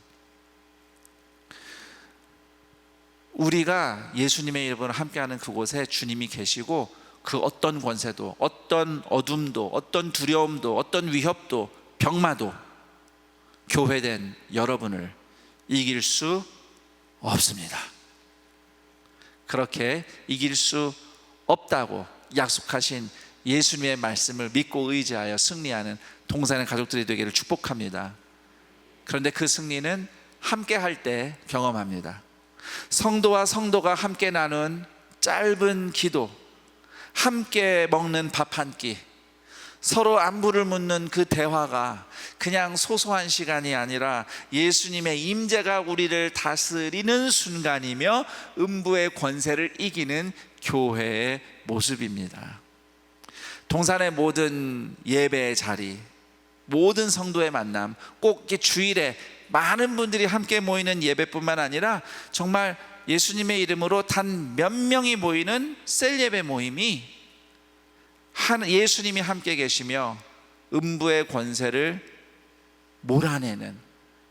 우리가 예수님의 이름으로 함께하는 그곳에 주님이 계시고, 그 어떤 권세도, 어떤 어둠도, 어떤 두려움도, 어떤 위협도, 병마도 교회된 여러분을 이길 수 없습니다. 그렇게 이길 수 없다고 약속하신 예수님의 말씀을 믿고 의지하여 승리하는 동산의 가족들이 되기를 축복합니다. 그런데 그 승리는 함께 할 때 경험합니다. 성도와 성도가 함께 나눈 짧은 기도, 함께 먹는 밥 한 끼, 서로 안부를 묻는 그 대화가 그냥 소소한 시간이 아니라 예수님의 임재가 우리를 다스리는 순간이며 음부의 권세를 이기는 교회의 모습입니다. 동산의 모든 예배의 자리, 모든 성도의 만남, 꼭 이렇게 주일에 많은 분들이 함께 모이는 예배뿐만 아니라 정말 예수님의 이름으로 단 몇 명이 모이는 셀 예배 모임이 예수님이 함께 계시며 음부의 권세를 몰아내는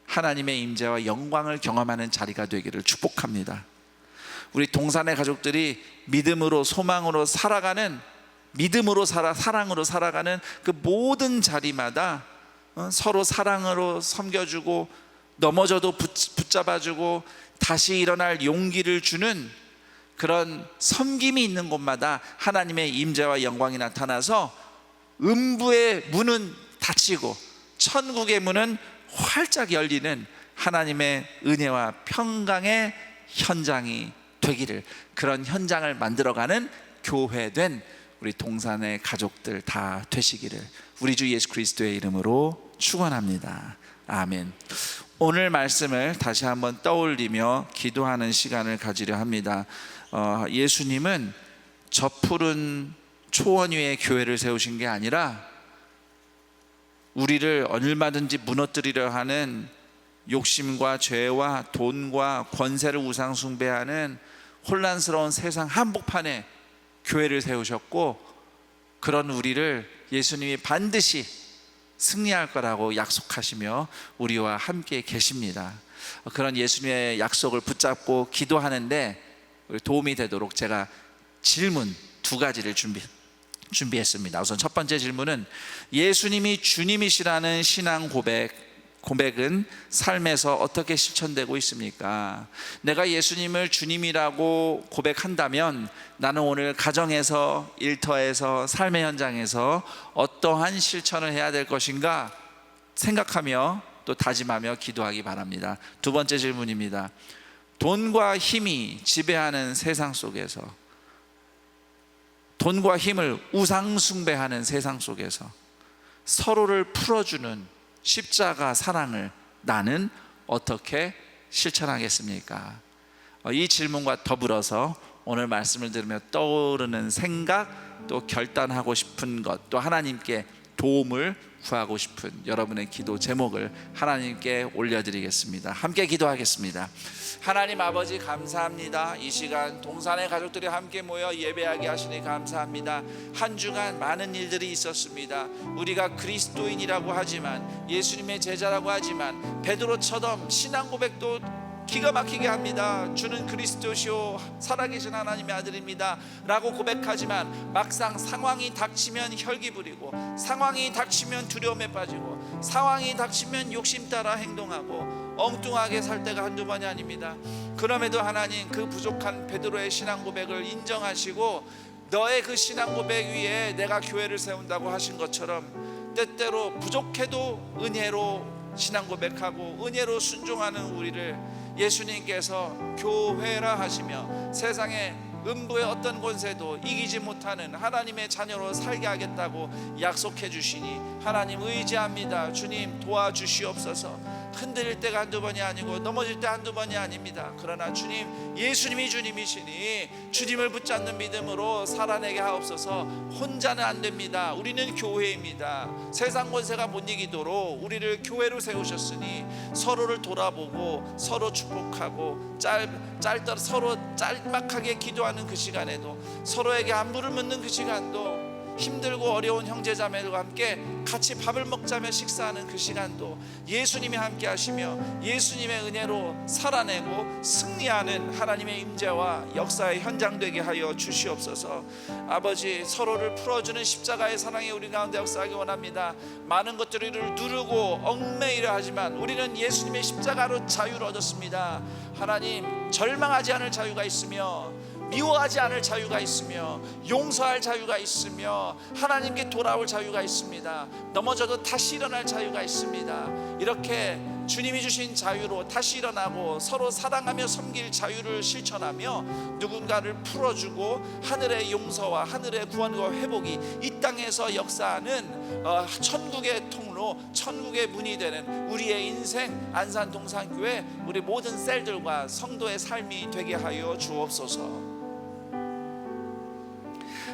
하나님의 임재와 영광을 경험하는 자리가 되기를 축복합니다. 우리 동산의 가족들이 믿음으로, 소망으로 살아가는, 사랑으로 살아가는 그 모든 자리마다 서로 사랑으로 섬겨주고, 넘어져도 붙잡아주고 다시 일어날 용기를 주는 그런 섬김이 있는 곳마다 하나님의 임재와 영광이 나타나서 음부의 문은 닫히고 천국의 문은 활짝 열리는 하나님의 은혜와 평강의 현장이 되기를, 그런 현장을 만들어가는 교회된 우리 동산의 가족들 다 되시기를 우리 주 예수 그리스도의 이름으로 축원합니다. 아멘. 오늘 말씀을 다시 한번 떠올리며 기도하는 시간을 가지려 합니다. 예수님은 저 푸른 초원 위에 교회를 세우신 게 아니라 우리를 얼마든지 무너뜨리려 하는 욕심과 죄와 돈과 권세를 우상 숭배하는 혼란스러운 세상 한복판에 교회를 세우셨고, 그런 우리를 예수님이 반드시 승리할 거라고 약속하시며 우리와 함께 계십니다. 그런 예수님의 약속을 붙잡고 기도하는데 도움이 되도록 제가 질문 2가지를 준비했습니다. 우선 첫 번째 질문은, 예수님이 주님이시라는 신앙 고백은 삶에서 어떻게 실천되고 있습니까? 내가 예수님을 주님이라고 고백한다면 나는 오늘 가정에서, 일터에서, 삶의 현장에서 어떠한 실천을 해야 될 것인가 생각하며 또 다짐하며 기도하기 바랍니다. 2번째 질문입니다. 돈과 힘이 지배하는 세상 속에서, 돈과 힘을 우상 숭배하는 세상 속에서 서로를 풀어주는 십자가 사랑을 나는 어떻게 실천하겠습니까? 이 질문과 더불어서 오늘 말씀을 들으며 떠오르는 생각, 또 결단하고 싶은 것, 또 하나님께 도움을 구하고 싶은 여러분의 기도 제목을 하나님께 올려드리겠습니다. 함께 기도하겠습니다. 하나님 아버지, 감사합니다. 이 시간 동산의 가족들이 함께 모여 예배하게 하시니 감사합니다. 한 주간 많은 일들이 있었습니다. 우리가 그리스도인이라고 하지만, 예수님의 제자라고 하지만, 베드로처럼 신앙 고백도 기가 막히게 합니다. 주는 그리스도시요 살아계신 하나님의 아들입니다 라고 고백하지만, 막상 상황이 닥치면 혈기 부리고, 상황이 닥치면 두려움에 빠지고, 상황이 닥치면 욕심 따라 행동하고 엉뚱하게 살 때가 한두 번이 아닙니다. 그럼에도 하나님, 그 부족한 베드로의 신앙 고백을 인정하시고 너의 그 신앙 고백 위에 내가 교회를 세운다고 하신 것처럼, 때때로 부족해도 은혜로 신앙 고백하고 은혜로 순종하는 우리를 예수님께서 교회라 하시며 세상의 음부의 어떤 권세도 이기지 못하는 하나님의 자녀로 살게 하겠다고 약속해 주시니 하나님 의지합니다. 주님 도와주시옵소서. 흔들릴 때가 한두 번이 아니고 넘어질 때 한두 번이 아닙니다. 그러나 주님, 예수님이 주님이시니 주님을 붙잡는 믿음으로 살아내게 하옵소서. 혼자는 안 됩니다. 우리는 교회입니다. 세상 권세가 못 이기도록 우리를 교회로 세우셨으니 서로를 돌아보고 서로 축복하고 서로 짤막하게 기도하는 그 시간에도, 서로에게 안부를 묻는 그 시간도, 힘들고 어려운 형제자매들과 함께 같이 밥을 먹자며 식사하는 그 시간도 예수님이 함께 하시며 예수님의 은혜로 살아내고 승리하는 하나님의 임재와 역사의 현장 되게 하여 주시옵소서. 아버지, 서로를 풀어주는 십자가의 사랑이 우리 가운데 역사하기 원합니다. 많은 것들을 누르고 얽매이려 하지만 우리는 예수님의 십자가로 자유를 얻었습니다. 하나님, 절망하지 않을 자유가 있으며 미워하지 않을 자유가 있으며 용서할 자유가 있으며 하나님께 돌아올 자유가 있습니다. 넘어져도 다시 일어날 자유가 있습니다. 이렇게 주님이 주신 자유로 다시 일어나고 서로 사랑하며 섬길 자유를 실천하며 누군가를 풀어주고 하늘의 용서와 하늘의 구원과 회복이 이 땅에서 역사하는 천국의 통로, 천국의 문이 되는 우리의 인생 안산 동산교회 우리 모든 셀들과 성도의 삶이 되게 하여 주옵소서.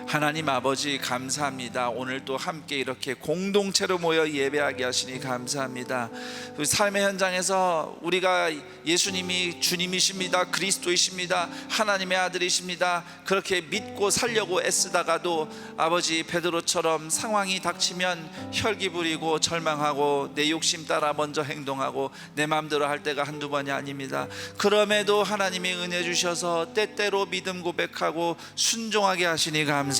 하나님 아버지, 감사합니다. 오늘 또 함께 이렇게 공동체로 모여 예배하게 하시니 감사합니다. 그 삶의 현장에서 우리가 예수님이 주님이십니다, 그리스도이십니다, 하나님의 아들이십니다, 그렇게 믿고 살려고 애쓰다가도 아버지, 베드로처럼 상황이 닥치면 혈기 부리고 절망하고 내 욕심 따라 먼저 행동하고 내 마음대로 할 때가 한두 번이 아닙니다. 그럼에도 하나님이 은혜 주셔서 때때로 믿음 고백하고 순종하게 하시니 감사합니다.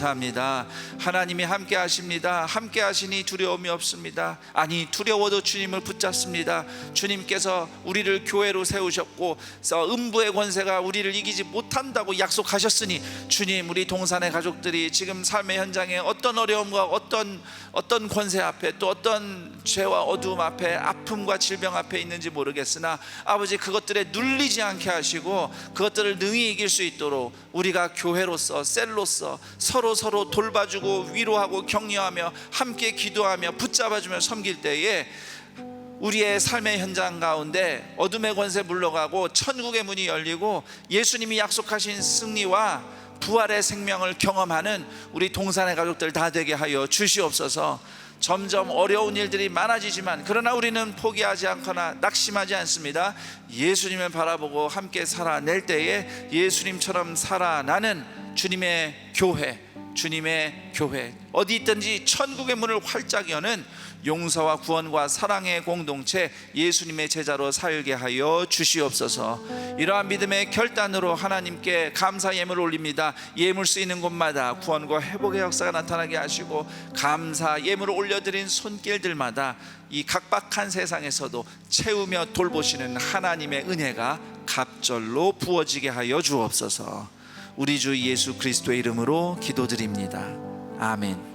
하나님이 함께 하십니다. 함께 하시니 두려움이 없습니다. 아니, 두려워도 주님을 붙잡습니다. 주님께서 우리를 교회로 세우셨고 음부의 권세가 우리를 이기지 못한다고 약속하셨으니 주님, 우리 동산의 가족들이 지금 삶의 현장에 어떤 어려움과 어떤 권세 앞에, 또 어떤 죄와 어두움 앞에, 아픔과 질병 앞에 있는지 모르겠으나 아버지, 그것들에 눌리지 않게 하시고 그것들을 능히 이길 수 있도록 우리가 교회로서, 셀로서 서로 돌봐주고 위로하고 격려하며 함께 기도하며 붙잡아주며 섬길 때에 우리의 삶의 현장 가운데 어둠의 권세 물러가고 천국의 문이 열리고 예수님이 약속하신 승리와 부활의 생명을 경험하는 우리 동산의 가족들 다 되게 하여 주시옵소서. 점점 어려운 일들이 많아지지만 그러나 우리는 포기하지 않거나 낙심하지 않습니다. 예수님을 바라보고 함께 살아낼 때에 예수님처럼 살아나는 주님의 교회, 주님의 교회, 어디 있든지 천국의 문을 활짝 여는 용서와 구원과 사랑의 공동체, 예수님의 제자로 살게 하여 주시옵소서. 이러한 믿음의 결단으로 하나님께 감사 예물을 올립니다. 예물 쓰이는 곳마다 구원과 회복의 역사가 나타나게 하시고, 감사 예물을 올려드린 손길들마다 이 각박한 세상에서도 채우며 돌보시는 하나님의 은혜가 갑절로 부어지게 하여 주옵소서. 우리 주 예수 그리스도의 이름으로 기도드립니다. 아멘.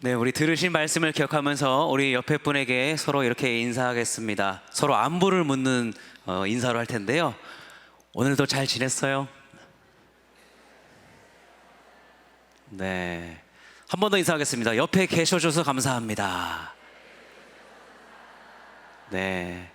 네, 우리 들으신 말씀을 기억하면서 우리 옆에 분에게 서로 이렇게 인사하겠습니다. 서로 안부를 묻는 인사로 할 텐데요. 오늘도 잘 지냈어요? 네, 한 번 더 인사하겠습니다. 옆에 계셔줘서 감사합니다. 네,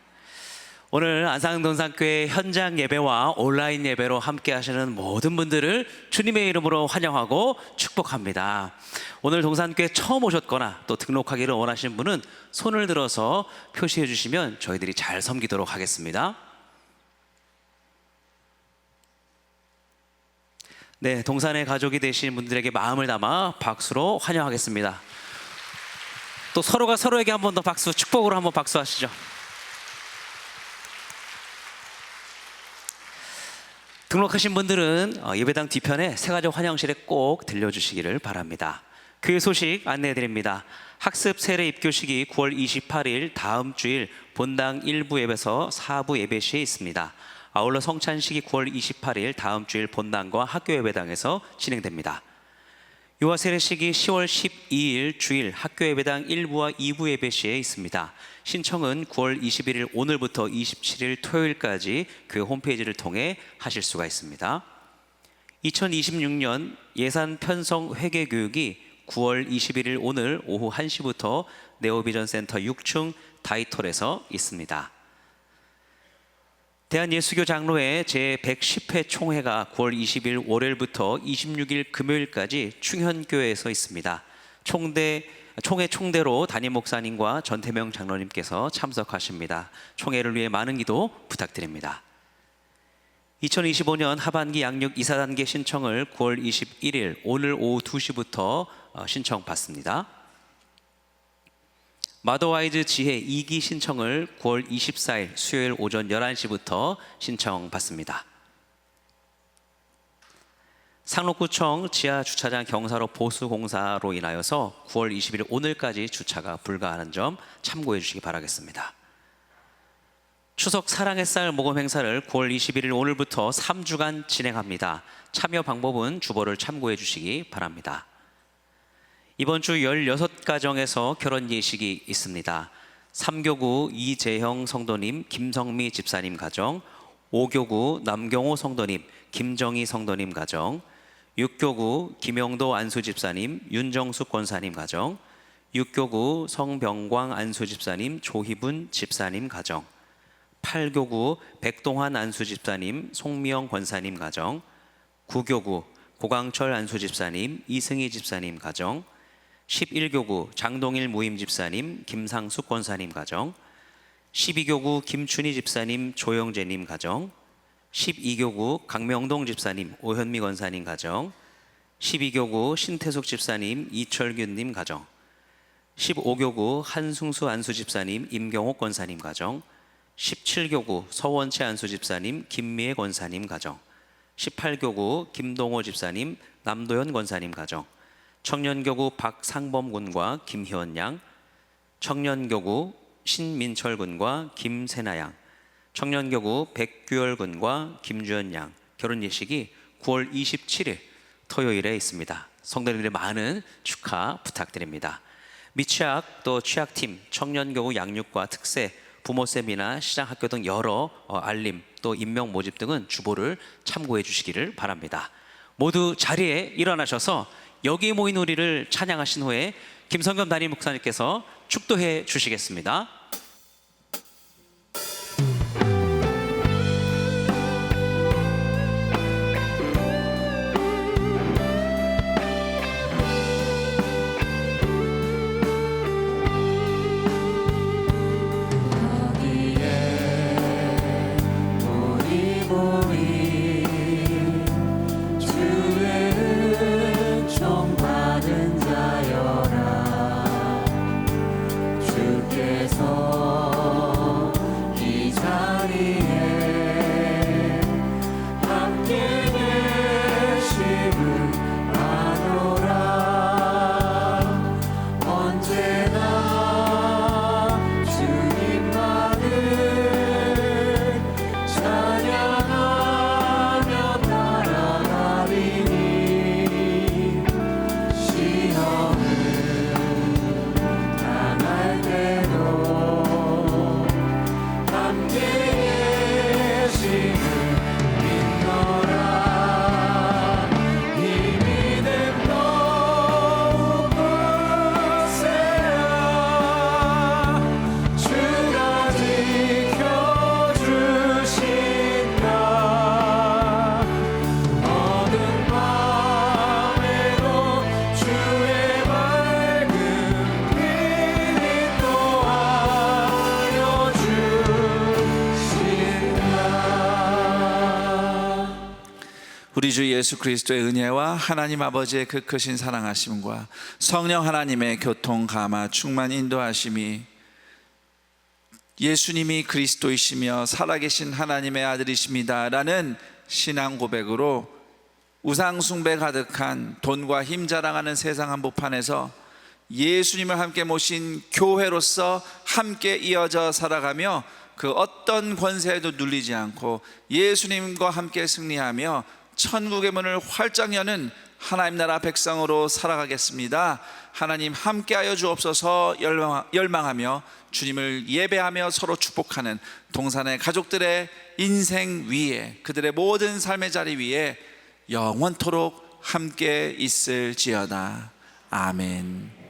오늘 안상동산교회 현장 예배와 온라인 예배로 함께 하시는 모든 분들을 주님의 이름으로 환영하고 축복합니다. 오늘 동산교회 처음 오셨거나 또 등록하기를 원하시는 분은 손을 들어서 표시해 주시면 저희들이 잘 섬기도록 하겠습니다. 네, 동산의 가족이 되신 분들에게 마음을 담아 박수로 환영하겠습니다. 또 서로가 서로에게 한 번 더 박수, 축복으로 한번 박수하시죠. 등록하신 분들은 예배당 뒤편에 새가족 환영실에 꼭 들려주시기를 바랍니다. 그 소식 안내해드립니다. 학습 세례 입교식이 9월 28일 다음 주일 본당 1부 예배에서 4부 예배 시에 있습니다. 아울러 성찬식이 9월 28일 다음 주일 본당과 학교 예배당에서 진행됩니다. 유아 세례식이 10월 12일 주일 학교 예배당 1부와 2부 예배 시에 있습니다. 신청은 9월 21일 오늘부터 27일 토요일까지 그 홈페이지를 통해 하실 수가 있습니다. 2026년 예산 편성 회계 교육이 9월 21일 오늘 오후 1시부터 네오비전 센터 6층 다이톨에서 있습니다. 대한예수교 장로회 제110회 총회가 9월 20일 월요일부터 26일 금요일까지 충현교회에서 있습니다. 총회 총대로 담임 목사님과 전태명 장로님께서 참석하십니다. 총회를 위해 많은 기도 부탁드립니다. 2025년 하반기 양육 이사단계 신청을 9월 21일 오늘 오후 2시부터 신청받습니다. 마더와이즈 지혜 2기 신청을 9월 24일 수요일 오전 11시부터 신청받습니다. 상록구청 지하주차장 경사로 보수공사로 인하여서 9월 20일 오늘까지 주차가 불가하는 점 참고해 주시기 바라겠습니다. 추석 사랑의 쌀 모금 행사를 9월 21일 오늘부터 3주간 진행합니다. 참여 방법은 주보를 참고해 주시기 바랍니다. 이번 주 16가정에서 결혼 예식이 있습니다. 3교구 이재형 성도님, 김성미 집사님 가정, 5교구 남경호 성도님, 김정희 성도님 가정, 6교구 김영도 안수 집사님, 윤정숙 권사님 가정, 6교구 성병광 안수 집사님, 조희분 집사님 가정, 8교구 백동환 안수 집사님, 송미영 권사님 가정, 9교구 고강철 안수 집사님, 이승희 집사님 가정, 11교구 장동일 무임 집사님, 김상숙 권사님 가정, 12교구 김춘희 집사님, 조영재님 가정, 12교구 강명동 집사님, 오현미 권사님 가정, 12교구 신태숙 집사님, 이철균님 가정, 15교구 한승수 안수 집사님, 임경옥 권사님 가정, 17교구 서원채 안수 집사님, 김미애 권사님 가정, 18교구 김동호 집사님, 남도현 권사님 가정, 청년교구 박상범 군과 김희원 양, 청년교구 신민철 군과 김세나 양, 청년교구 백규열 군과 김주연 양 결혼 예식이 9월 27일 토요일에 있습니다. 성도님들의 많은 축하 부탁드립니다. 미취학 또 취학팀, 청년교구 양육과 특세, 부모쌤이나 시장학교 등 여러 알림 또 임명 모집 등은 주보를 참고해 주시기를 바랍니다. 모두 자리에 일어나셔서 여기 모인 우리를 찬양하신 후에 김성겸 담임 목사님께서 축도해 주시겠습니다. 주 예수 그리스도의 은혜와 하나님 아버지의 그 크신 사랑하심과 성령 하나님의 교통 감화 충만 인도하심이 예수님이 그리스도이시며 살아계신 하나님의 아들이십니다 라는 신앙 고백으로 우상 숭배 가득한 돈과 힘 자랑하는 세상 한복판에서 예수님을 함께 모신 교회로서 함께 이어져 살아가며 그 어떤 권세에도 눌리지 않고 예수님과 함께 승리하며 천국의 문을 활짝 여는 하나님 나라 백성으로 살아가겠습니다. 하나님 함께하여 주옵소서. 열망하며 주님을 예배하며 서로 축복하는 동산의 가족들의 인생 위에, 그들의 모든 삶의 자리 위에 영원토록 함께 있을지어다. 아멘.